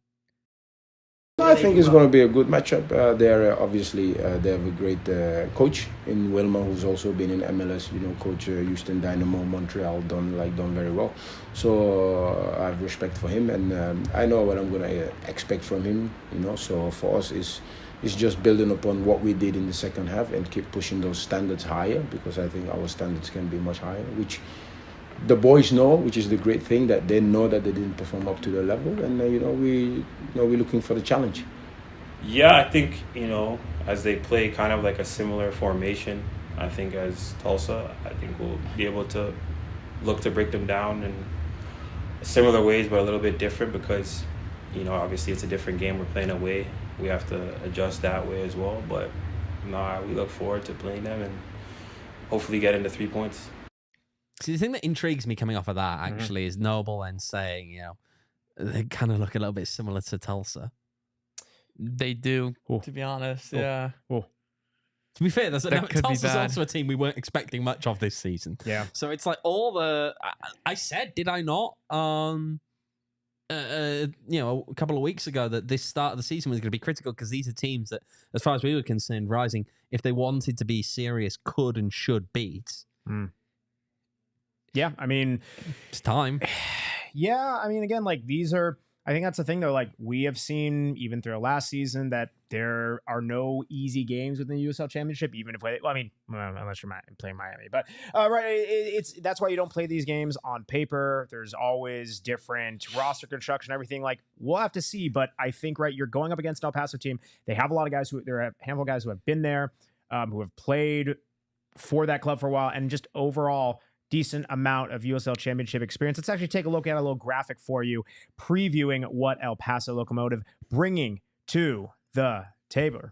I think it's going to be a good matchup. They're obviously they have a great coach in Wilmer, who's also been in MLS. Coach Houston Dynamo, Montreal, done very well. So I have respect for him, and I know what I'm going to expect from him. So for us it's just building upon what we did in the second half and keep pushing those standards higher, because I think our standards can be much higher, which the boys know, which is the great thing, that they know that they didn't perform up to the level, and we're looking for the challenge. Yeah, I think as they play kind of like a similar formation, I think as Tulsa, I think we'll be able to look to break them down in similar ways, but a little bit different, because obviously it's a different game. We're playing away. We have to adjust that way as well. But we look forward to playing them and hopefully get into 3 points. See, the thing that intrigues me coming off of that actually is Noble and saying, they kind of look a little bit similar to Tulsa. They do, to be honest. Yeah. To be fair, Tulsa's bad. also a team we weren't expecting much of this season. Yeah. So it's like I said, did I not? A couple of weeks ago, that this start of the season was going to be critical, because these are teams that, as far as we were concerned, rising, if they wanted to be serious, could and should beat. Yeah, I mean, it's time. Yeah, I mean, again, these are, I think that's the thing, though. We have seen even through last season that there are no easy games within the USL Championship, even if unless you're playing Miami. But that's why you don't play these games on paper. There's always different roster construction, everything. We'll have to see. But I think you're going up against an El Paso team. They have a lot of guys there are a handful of guys who have been there, who have played for that club for a while, and just overall decent amount of USL Championship experience. Let's actually take a look at a little graphic for you, previewing what El Paso Locomotive bringing to the table.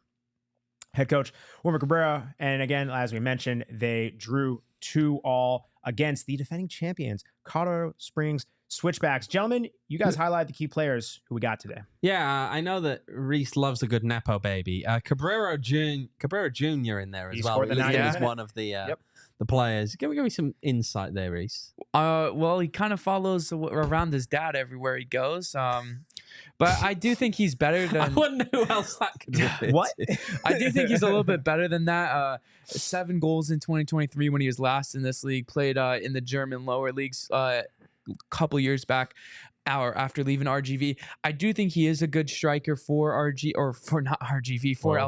Head coach Wilmer Cabrera, and again, as we mentioned, they drew 2-2 against the defending champions, Colorado Springs Switchbacks. Gentlemen, you guys highlight the key players who we got today. Yeah, I know that Rees loves a good Nepo baby. Cabrera Jr. in there as well. He's one of the players. Give me some insight there, Rees. Well, he kind of follows around his dad everywhere he goes. But I do think he's better than... I wonder who else that could be. What? I do think he's a little bit better than that. 7 goals in 2023 when he was last in this league. Played in the German lower leagues a couple years back. After leaving RGV, I do think he is a good striker for El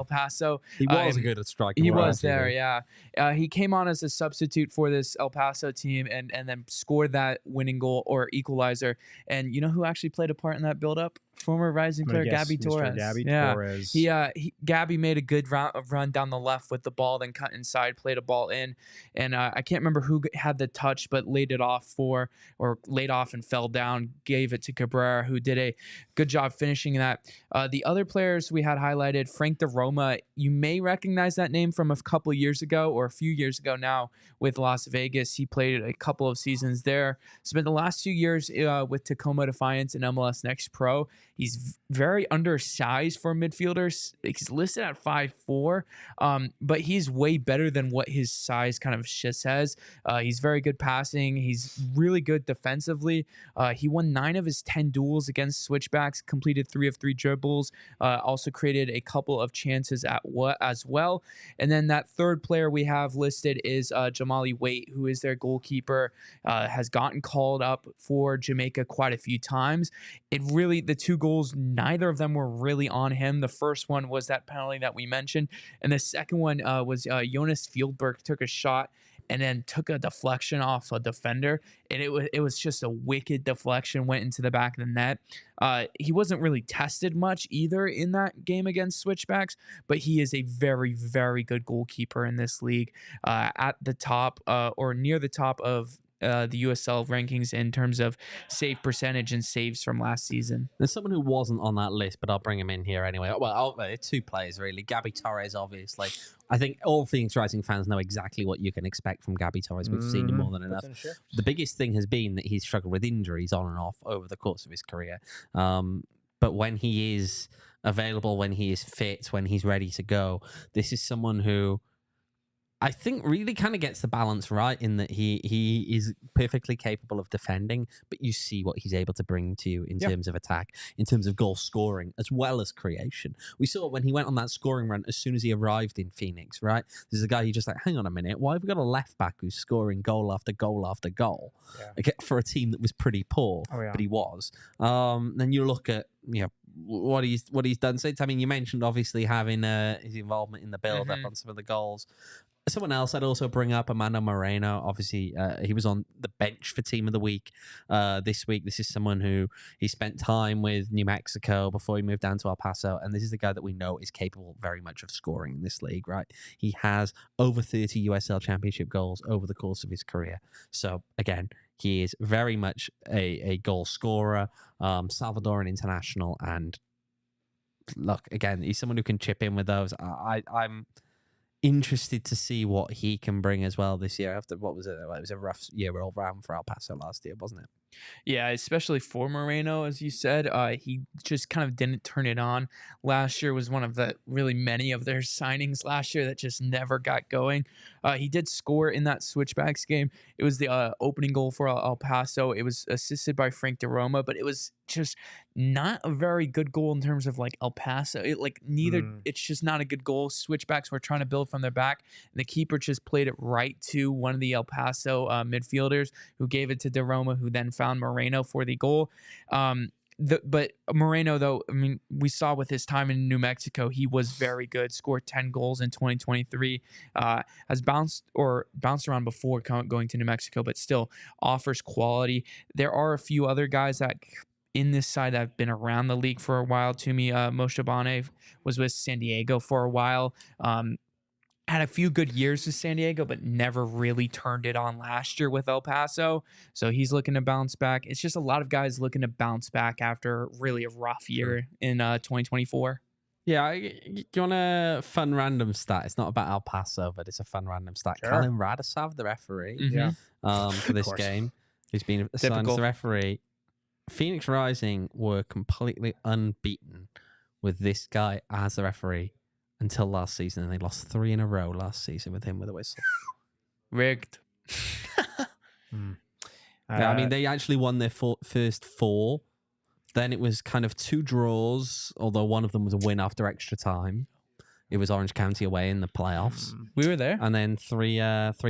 Paso. He was a good striker. He was there, yeah. He came on as a substitute for this El Paso team and then scored that winning goal or equalizer. And you know who actually played a part in that build-up? Former Rising player Gabby Torres. Torres. Gabby made a good run down the left with the ball, then cut inside, played a ball in, and I can't remember who had the touch, but laid off and fell down, gave it to Cabrera, who did a good job finishing that. The other players we had highlighted, Frank DeRoma, you may recognize that name from a couple years ago or a few years ago now with Las Vegas. He played a couple of seasons there. Spent the last 2 years with Tacoma Defiance and MLS Next Pro. He's very undersized for midfielders. He's listed at 5'4", but he's way better than what his size kind of says. He's very good passing. He's really good defensively. He won 9 of his 10 duels against Switchbacks, completed 3 of 3 dribbles, also created a couple of chances as well. And then that third player we have listed is Jamali Waite, who is their goalkeeper, has gotten called up for Jamaica quite a few times. The 2 goals, neither of them were really on him. The first one was that penalty that we mentioned, and the second one was Jonas Fieldberg took a shot and then took a deflection off a defender, and it was just a wicked deflection, went into the back of the net. He wasn't really tested much either in that game against Switchbacks, but he is a very, very good goalkeeper in this league, at the top or near the top of the USL rankings in terms of save percentage and saves from last season. There's someone who wasn't on that list, but I'll bring him in here anyway. Well, two players really. Gabby Torres, obviously. I think all Phoenix Rising fans know exactly what you can expect from Gabby Torres. We've seen him more than enough. The biggest thing has been that he's struggled with injuries on and off over the course of his career. But when he is available, when he is fit, when he's ready to go, this is someone who I think really kind of gets the balance right in that he is perfectly capable of defending, but you see what he's able to bring to you in terms of attack, in terms of goal scoring, as well as creation. We saw when he went on that scoring run as soon as he arrived in Phoenix, right? There's a guy who just like, hang on a minute, why have we got a left back who's scoring goal after goal after goal for a team that was pretty poor, but he was. Then you look at what he's done since. I mean, you mentioned obviously having his involvement in the build-up on some of the goals. Someone else I'd also bring up, Armando Moreno. Obviously, he was on the bench for Team of the Week this week. This is someone who he spent time with New Mexico before he moved down to El Paso, and this is the guy that we know is capable very much of scoring in this league, right? He has over 30 USL Championship goals over the course of his career. So, again, he is very much a goal scorer, Salvadoran international, and look, again, he's someone who can chip in with those. I'm interested to see what he can bring as well this year. After what was it? It was a rough year all round for El Paso last year, wasn't it? Yeah, especially for Moreno, as you said, he just kind of didn't turn it on. Last year was one of the really many of their signings last year that just never got going. He did score in that Switchbacks game. It was the opening goal for El Paso. It was assisted by Frank DeRoma, but it was just not a very good goal in terms of like El Paso. It's just not a good goal. Switchbacks were trying to build from their back, and the keeper just played it right to one of the El Paso midfielders, who gave it to DeRoma, who then found Moreno for the goal. But Moreno, though, I mean, we saw with his time in New Mexico, he was very good. Scored 10 goals in 2023. Has bounced around before going to New Mexico, but still offers quality. There are a few other guys that in this side that have been around the league for a while. To me, Moshe Bane was with San Diego for a while. Had a few good years with San Diego, but never really turned it on last year with El Paso. So he's looking to bounce back. It's just a lot of guys looking to bounce back after really a rough year in 2024. Yeah, do you want a fun random stat? It's not about El Paso, but it's a fun random stat. Sure. Colin Radisov, the referee, for this game, who's been assigned as the referee. Phoenix Rising were completely unbeaten with this guy as the referee until last season, and they lost 3 in a row last season with him with a whistle. Rigged. Yeah, I mean, they actually won their first 4. Then it was kind of 2 draws, although one of them was a win after extra time. It was Orange County away in the playoffs. We were there. And then 3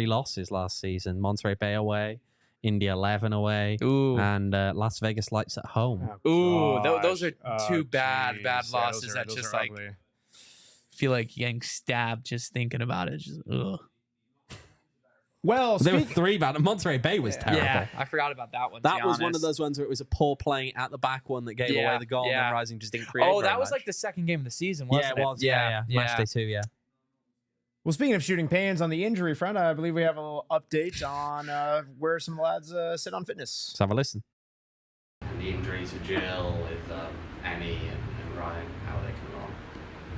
losses last season. Monterey Bay away, India 11 away, and Las Vegas Lights at home. Those are 2 bad losses that just like ugly. feel like getting stabbed just thinking about it. Just, ugh. Well, there were 3 bad. Monterey Bay was terrible. Yeah, I forgot about that one. That was one of those ones where it was a poor playing at the back one that gave away the goal, and then Rising just didn't create. Oh, that very was much. like the second game of the season, wasn't it? Yeah, it was. Yeah. Match day 2, yeah. Well, speaking of shooting pains on the injury front, I believe we have a little update on where some lads sit on fitness. Let's have a listen. And the injuries with Jearl, with Emil and Ryan, how are they coming along?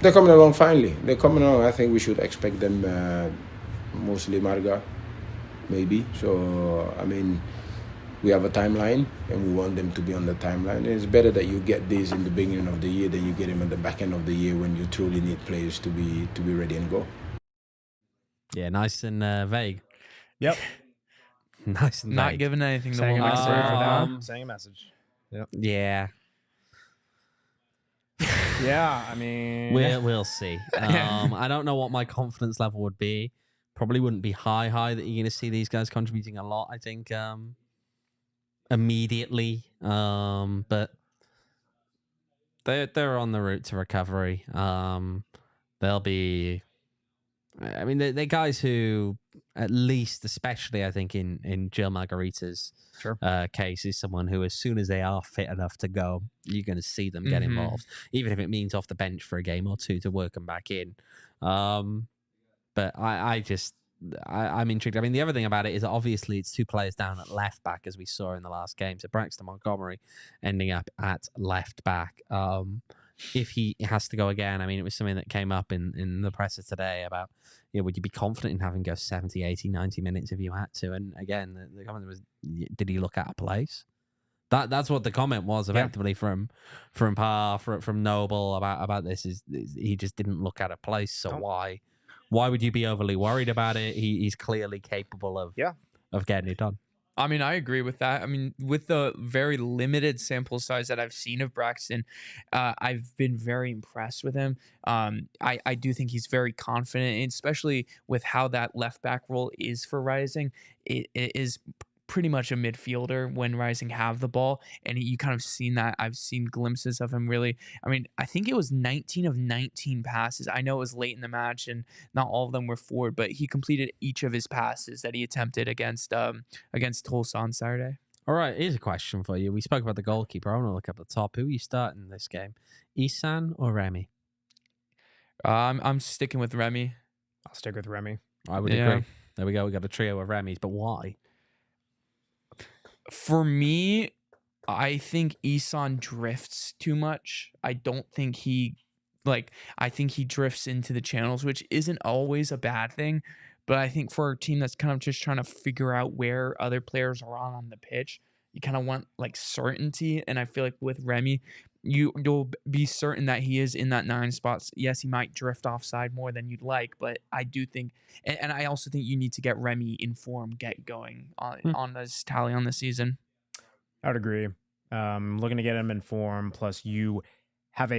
They're coming along finely. They're coming along. I think we should expect them mostly Marga, maybe. So, I mean, we have a timeline, and we want them to be on the timeline. It's better that you get these in the beginning of the year than you get them at the back end of the year when you truly need players to be ready and go. Yeah, nice and vague. Yep. Nice and not vague. giving anything to Saying a hold message. on. Saying a message. Yep. Yeah. Yeah, I mean, We'll see. I don't know what my confidence level would be. Probably wouldn't be high that you're going to see these guys contributing a lot, I think, immediately. But they're on the route to recovery. They'll be... I mean, they're guys who at least, especially I think in Jearl Margaritha's case, is someone who, as soon as they are fit enough to go, you're going to see them get involved, even if it means off the bench for a game or two to work them back in. But I'm intrigued. I mean, the other thing about it is that obviously it's 2 players down at left back, as we saw in the last game. So Braxton Montgomery ending up at left back. If he has to go again, I mean, it was something that came up in the presser today about, would you be confident in having go 70, 80, 90 minutes if you had to? And again, the comment was, did he look at a place? That's what the comment was effectively from Pa, from Noble about this is he just didn't look at a place. So why would you be overly worried about it? He's clearly capable of getting it done. I mean, I agree with that. I mean, with the very limited sample size that I've seen of Braxton, I've been very impressed with him. I do think he's very confident, especially with how that left back role is for Rising. It is pretty much a midfielder when Rising have the ball, and you kind of seen that. I've seen glimpses of him really. I mean, I think it was 19 of 19 passes. I know it was late in the match and not all of them were forward, but he completed each of his passes that he attempted against Tulsa on Saturday. All right, here's a question for you. We spoke about the goalkeeper. I want to look up the top. Who are you starting this game? Isan or Rémi? I'm sticking with Rémi. I'll stick with Rémi. I would agree. There we go. We got a trio of Rémis, but why? For me, I think Isan drifts too much. I don't think I think he drifts into the channels, which isn't always a bad thing. But I think for a team that's kind of just trying to figure out where other players are on the pitch, you kind of want like certainty. And I feel like with Rémi, you'll be certain that he is in that 9 spots. Yes, he might drift offside more than you'd like, but I do think, and I also think you need to get Rémi in form, get going on this tally on the season. I would agree. Looking to get him in form, plus you have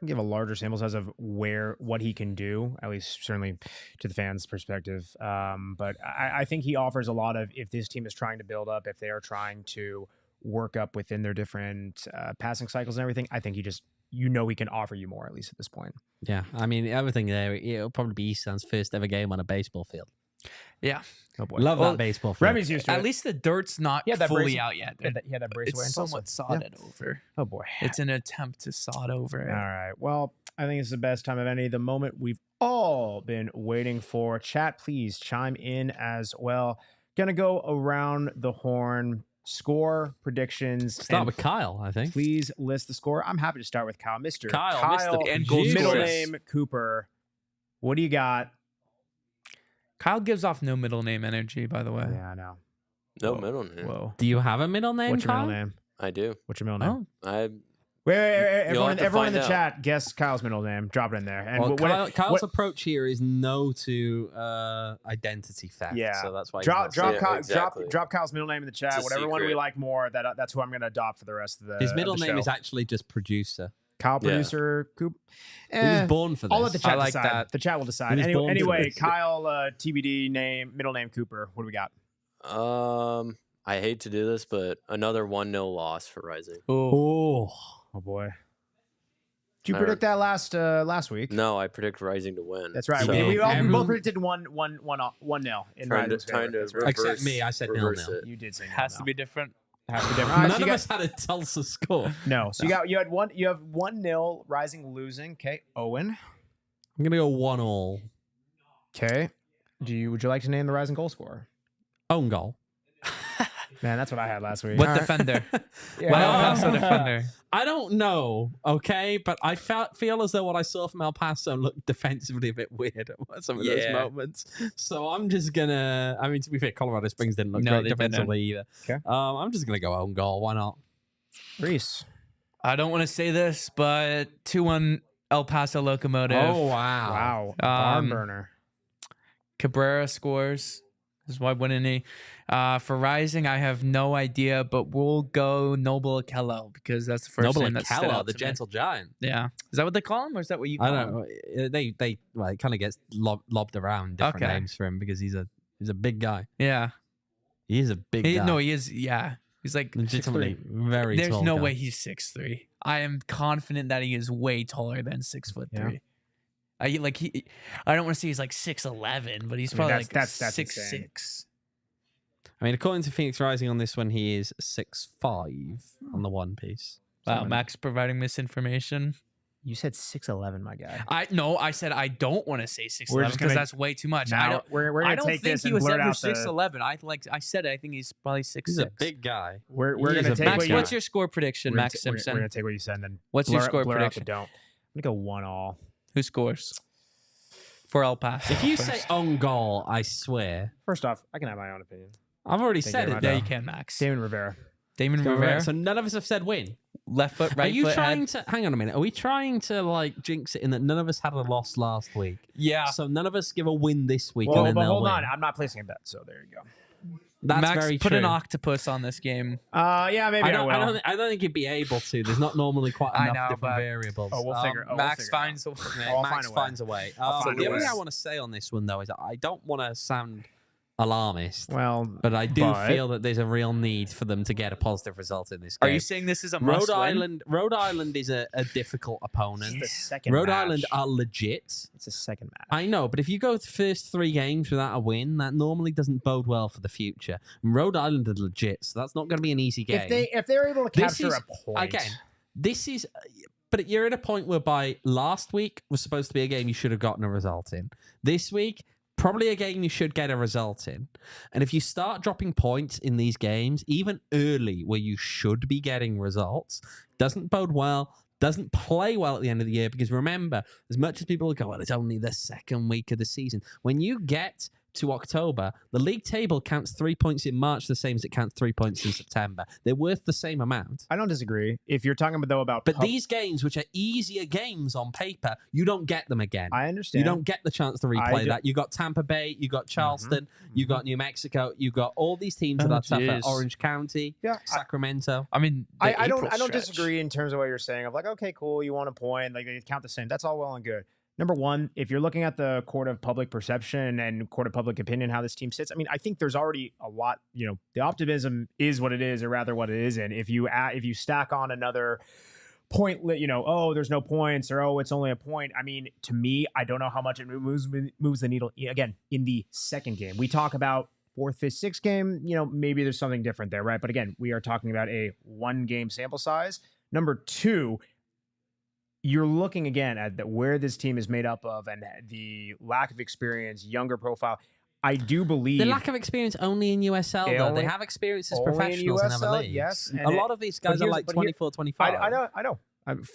give a larger sample size of what he can do, at least certainly to the fans' perspective. But I think he offers a lot of, if this team is trying to build up, if they are trying to work up within their different passing cycles and everything, I think he can offer you more, at least at this point. Yeah, I mean, everything there, it'll probably be Isan's first ever game on a baseball field. Yeah. Oh boy. Love that baseball field. Rémi's used to At it. least the dirt's not fully out yet. He had that brace away in It's Tulsa. somewhat sodded over. Oh boy. It's an attempt to sod over it. All right. Well, I think it's the best time of any, the moment we've all been waiting for. Chat, please chime in as well. Gonna go around the horn. Score predictions. Start with Kyle, I think. Please list the score. I'm happy to start with Kyle. Kyle and goal middle scorers. name Cooper. What do you got? Kyle gives off no middle name energy, by the way. Yeah, I know. No middle name. Whoa. Do you have a middle name, What's your Kyle? middle name? I do. What's your middle name? I Wait, You'll have to everyone in find the out. chat, guess Kyle's middle name. Drop it in there. And Well, Kyle's approach here is no to identity theft. Yeah. So that's why drop exactly. drop Kyle's middle name in the chat. It's a Whatever one we secret. like more, that's who I'm going to adopt for the rest of the. his middle of the name show. is actually just producer. Kyle, Yeah. producer, Coop. He was born for this. I'll let the chat I like decide. that. The chat will decide. He was born for Anyway, this. Kyle, TBD name, middle name Cooper. What do we got? I hate to do this, but another 1-0 loss for Rising. Oh, Boy. Did you predict that last week? No, I predict Rising to win. That's right. So, We both predicted 1-0 in Rising's trying to favor. That's right. Except me, I said reverse 0-0. it. You did say Has to be different. Has to be different. All right, None so of you us had a Tulsa score. no. So you have 1-0 Rising losing. Okay, Owain. I'm gonna go 1-1. Okay. Would you like to name the Rising goal scorer? Own goal. Man, that's what I had last week. What All right. defender? Yeah. Well, Paso defender. I don't know, okay, but I feel as though what I saw from El Paso looked defensively a bit weird at some of those Yeah. moments. So I'm just gonna. I mean, to be fair, Colorado Springs didn't look No, great they didn't. defensively either. Okay. I'm just gonna go own goal. Why not? Reese. I don't want to say this, but 2-1 El Paso Locomotive. Oh wow! Wow. Barn burner. Cabrera scores. This is why wouldn't he? For Rising, I have no idea, but we'll go Noble Cuello because that's the first Noble name that stood Kah, out the to me. gentle giant. Yeah. Is that what they call him, or is that what you call I him? don't know. It kind of gets lobbed around different Okay. names for him because he's a big guy. Yeah. He is a big guy. No, he is. Yeah. He's like legitimately very There's tall no guy. way he's 6'3". I am confident that he is way taller than 6'3". I don't want to say he's like 6'11", but he's probably like that's 6'6". I mean, according to Phoenix Rising on this one, he is 6'5" on the One Piece. Wow, Max providing misinformation. You said 6'11", my guy. I said I don't want to say 6'11" because that's way too much. Now, we're I gonna don't take think this he and was blurt ever out 6'11". I said I think he's probably 6'6". He's a big guy. We're He gonna is a take big Max, guy. what's your score prediction, we're Max gonna Simpson? We're gonna take what you said and then What's your score blur prediction? out the don't. I'm gonna go 1-1. Who scores for El Paso? If you say own goal, I swear. First off, I can have my own opinion. I've already Thank said you it. Yeah, though. you can, Max. Damon Rivera. Damon Rivera. So none of us have said win. Left foot, right Are you foot, trying head. to hang on a minute? Are we trying to like jinx it in that none of us had a loss last week? Yeah. So none of us give a win this week, Well, and then but they'll hold win. on, I'm not placing a bet, so there you go. That's Max, very put true. an octopus on this game. Yeah, maybe I will. I don't think you'd be able to. There's not normally quite I enough know, different but- variables. Oh, we'll figure. Max finds a way. I'll Max find a way. finds a way. I'll find The a only way. thing I want to say on this one though is that I don't want to sound alarmist, Well, but I do feel that there's a real need for them to get a positive result in this game. Are you saying this is a Rhode must-win? Island is a difficult opponent. It's the second Rhode match. Island are legit. It's a second match. I know, but if you go the first 3 games without a win, that normally doesn't bode well for the future. And Rhode Island are legit, so that's not going to be an easy game. If they're able to This capture is- a point Again, this is... But you're at a point whereby last week was supposed to be a game you should have gotten a result in. This week, probably a game you should get a result in. And if you start dropping points in these games, even early where you should be getting results, doesn't bode well, doesn't play well at the end of the year. Because remember, as much as people go, well, it's only the second week of the season. When you get to October, the league table counts 3 points in March the same as it counts 3 points in September. They're worth the same amount. I don't disagree. If you're talking about, though, about... But these games, which are easier games on paper, you don't get them again. I understand. You don't get the chance to replay that. You got Tampa Bay, you got Charleston, you got New Mexico, you got all these teams that are tougher. jeez. Orange County, Sacramento. I mean, I don't disagree in terms of what you're saying of like, okay, cool, you want a point, like they count the same. That's all well and good. Number one, if you're looking at the court of public perception and court of public opinion, how this team sits, I mean, I think there's already a lot, the optimism is what it is, or rather what it isn't. If you stack on another point, oh, there's no points, or oh, it's only a point. I mean, to me, I don't know how much it moves the needle. Again, in the second game, we talk about 4th, 5th, 6th game, maybe there's something different there, right? But again, we are talking about a 1-game sample size. Number two, you're looking again at where this team is made up of and the lack of experience, younger profile. I do believe The lack of experience only in USL, though. They have experience as only in professionals in other USL, leagues. yes, A lot of these guys are like 24, 25. I know.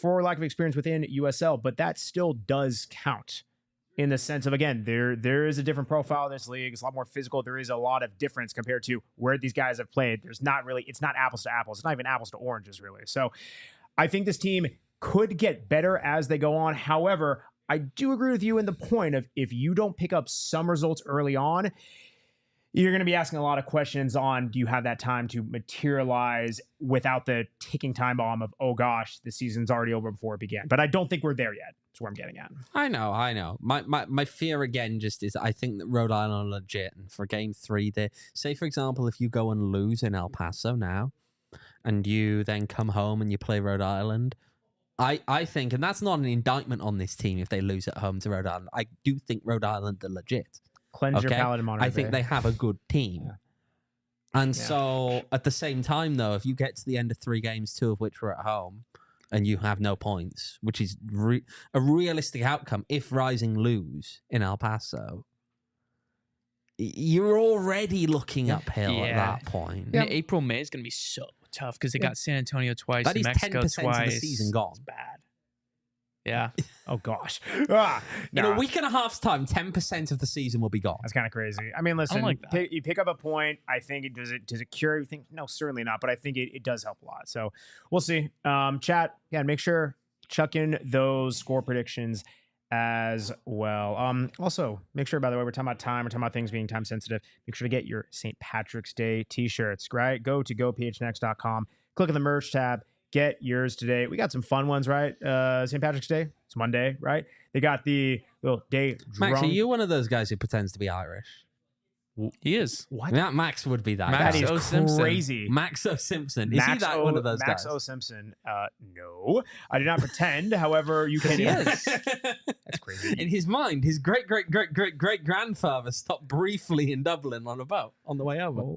For lack of experience within USL, but that still does count in the sense of, again, there is a different profile in this league. It's a lot more physical. There is a lot of difference compared to where these guys have played. It's not apples to apples. It's not even apples to oranges, really. So I think this team could get better as they go on. However, I do agree with you in the point of if you don't pick up some results early on, you're going to be asking a lot of questions on, do you have that time to materialize without the ticking time bomb of, oh gosh, the season's already over before it began. But I don't think we're there yet. That's where I'm getting at. I know. My fear again just is I think that Rhode Island are legit. And for game 3, there, say for example, if you go and lose in El Paso now, and you then come home and you play Rhode Island, I think, and that's not an indictment on this team if they lose at home to Rhode Island. I do think Rhode Island are legit. Cleanse your palate and monitor. I think they have a good team. Yeah. And so at the same time, though, if you get to the end of 3 games, 2 of which were at home, and you have no points, which is a realistic outcome if Rising lose in El Paso, you're already looking uphill at that point. Yeah. April, May is going to be so tough because they got San Antonio twice, That New is Mexico 10% twice. of the season gone. It's bad. Yeah. Oh gosh. In a week and a half's time, 10% of the season will be gone. That's kind of crazy. I mean, listen, like that. you pick up a point. I think does it cure everything? No, certainly not. But I think it does help a lot. So we'll see. Chat, make sure chuck in those score predictions as well. Also, make sure, by the way, we're talking about time. We're talking about things being time sensitive. Make sure to get your St. Patrick's Day t-shirts, right? Go to gophnx.com. Click on the merch tab. Get yours today. We got some fun ones, right? St. Patrick's Day. It's Monday, right? They got the little day drunk. Max, are you one of those guys who pretends to be Irish? He is. What? Max would be that. Max guy. O. Simpson. Crazy. Max O. Simpson. Is he that one of those Max guys? O. Simpson. No, I do not pretend. However, you can. He is. That's crazy. In his mind, his great grandfather stopped briefly in Dublin on a boat on the way over.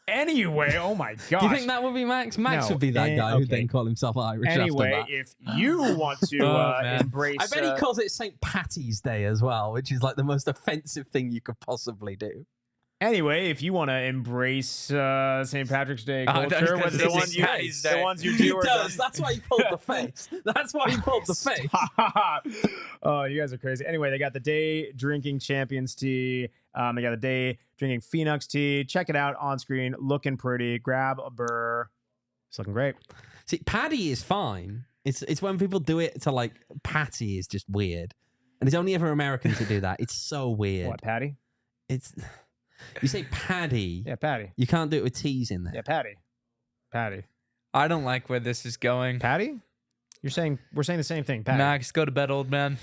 Anyway, oh my gosh. Do you think that would be Max? Max No, would be that guy who okay. then called himself Irish Anyway, after that. if you want to embrace, I bet he calls it St. Patty's Day as well, which is like the most offensive thing you could possibly do. Anyway, if you want to embrace St. Patrick's Day culture, whether the ones you do, he does. That's why he pulled the face. That's why he pulled the face. Oh, you guys are crazy. Anyway, they got the day drinking champions tea. They got the day drinking Phoenix tea. Check it out on screen. Looking pretty. Grab a burr. It's looking great. See, Paddy is fine. It's when people do it to like Patty is just weird, and it's only ever Americans who do that. It's so weird. What, Patty? It's you say Paddy. Yeah, Patty. You can't do it with T's in there. Yeah, Patty. Patty. I don't like where this is going. Patty? We're saying the same thing. Patty. Max, go to bed, old man.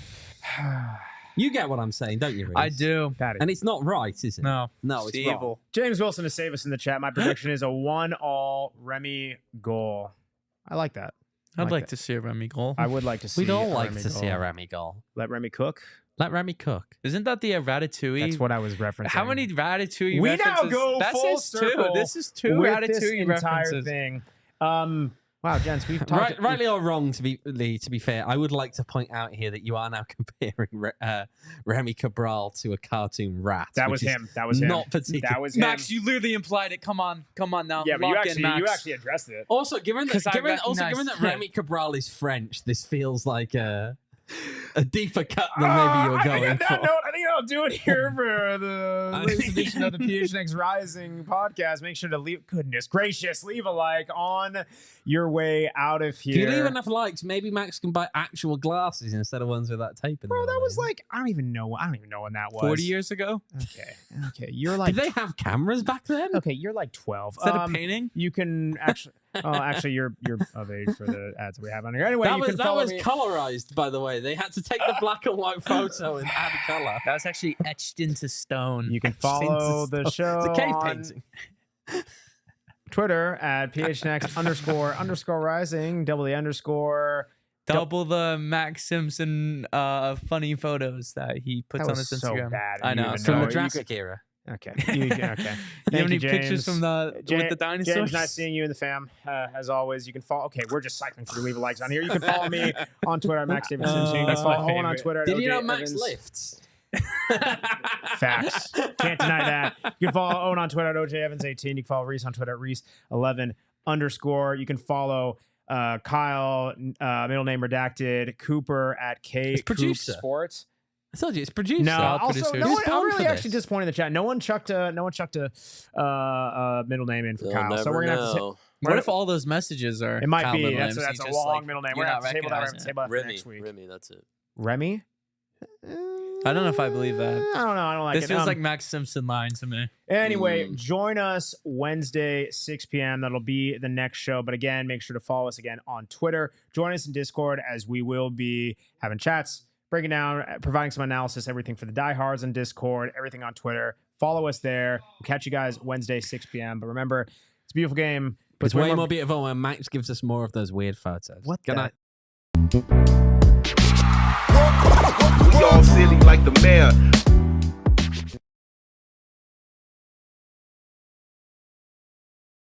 You get what I'm saying, don't you, Rees? I do. Patty. And it's not right, is it? No. No, it's wrong. evil. James Wilson to save us in the chat. My prediction is a 1-all Remy goal. I like that. I'd like to see a Remy goal. I would like to see. We'd all a like Remy to goal. see a Remy goal. Let Remy cook. Let Remy cook. Isn't that the Ratatouille? That's what I was referencing. How many Ratatouille We references? now go That's full just circle. Two. This is two with Ratatouille this entire references. thing. Wow, gents, we've talked. Rightly or wrong, to be fair, I would like to point out here that you are now comparing Rémi Cabral to a cartoon rat. That was him. That was him. Not particularly. That was him. Max, you literally implied it. Come on now. Yeah, but Lock in, Max. you actually addressed it. Also, given that recognize- Rémi Cabral is French, this feels like a deeper cut than maybe you were going on for. that note, I think I'll do it here for the latest edition of the PHNX Rising podcast. Make sure to leave a like on your way out of here. If you leave enough likes, maybe Max can buy actual glasses instead of ones with that tape in them. Bro, that was like I don't even know when that was. 40 years ago? Okay. You're like Did they have cameras back then? Okay, you're like 12. Is that a painting? You can actually actually you're of age for the ads that we have on here. Anyway, that you was can follow me. colorized, by the way. They had to take the black and white photo and add color. That was actually etched into stone. You can follow the show It's a cave on painting. Twitter at PHNX__rising, double the Max Simpson funny photos that he puts on his Instagram. So bad. I know. From the Jurassic era. Okay. Okay. You have any pictures from with the dinosaurs? James, nice seeing you in the fam. As always, you can follow. Okay, we're just cycling through the leave a likes on here. You can follow me on Twitter at Max David Simpson. You can follow Owen on Twitter. Did you know OJ Max Evans. lifts? Facts. Can't deny that. You can follow Owen on Twitter at OJ Evans 18. You can follow Rees on Twitter at Rees11_. You can follow Kyle, middle name redacted, Cooper at K Coop Sports. I told you it's produced. No, also no one. I'm really for actually this. disappointed in the chat. No one chucked a middle name in for Kyle. So we're gonna have to. What if all those messages are? It might Kyle be. middle That's names, a just, long like, middle name. you're We're gonna not have to table that for recognizing next week. Remy, that's it. Remy? I don't know if I believe that. I don't know. I don't like this it. feels like Max Simpson line to me. Anyway, join us Wednesday, 6 p.m. That'll be the next show. But again, make sure to follow us again on Twitter. Join us in Discord as we will be having chats, breaking down, providing some analysis, everything for the diehards on Discord, everything on Twitter. Follow us there. We'll catch you guys Wednesday, 6 p.m. But remember, it's a beautiful game. But It's way more beautiful when Max gives us more of those weird photos. What Good night. We all silly like the mayor.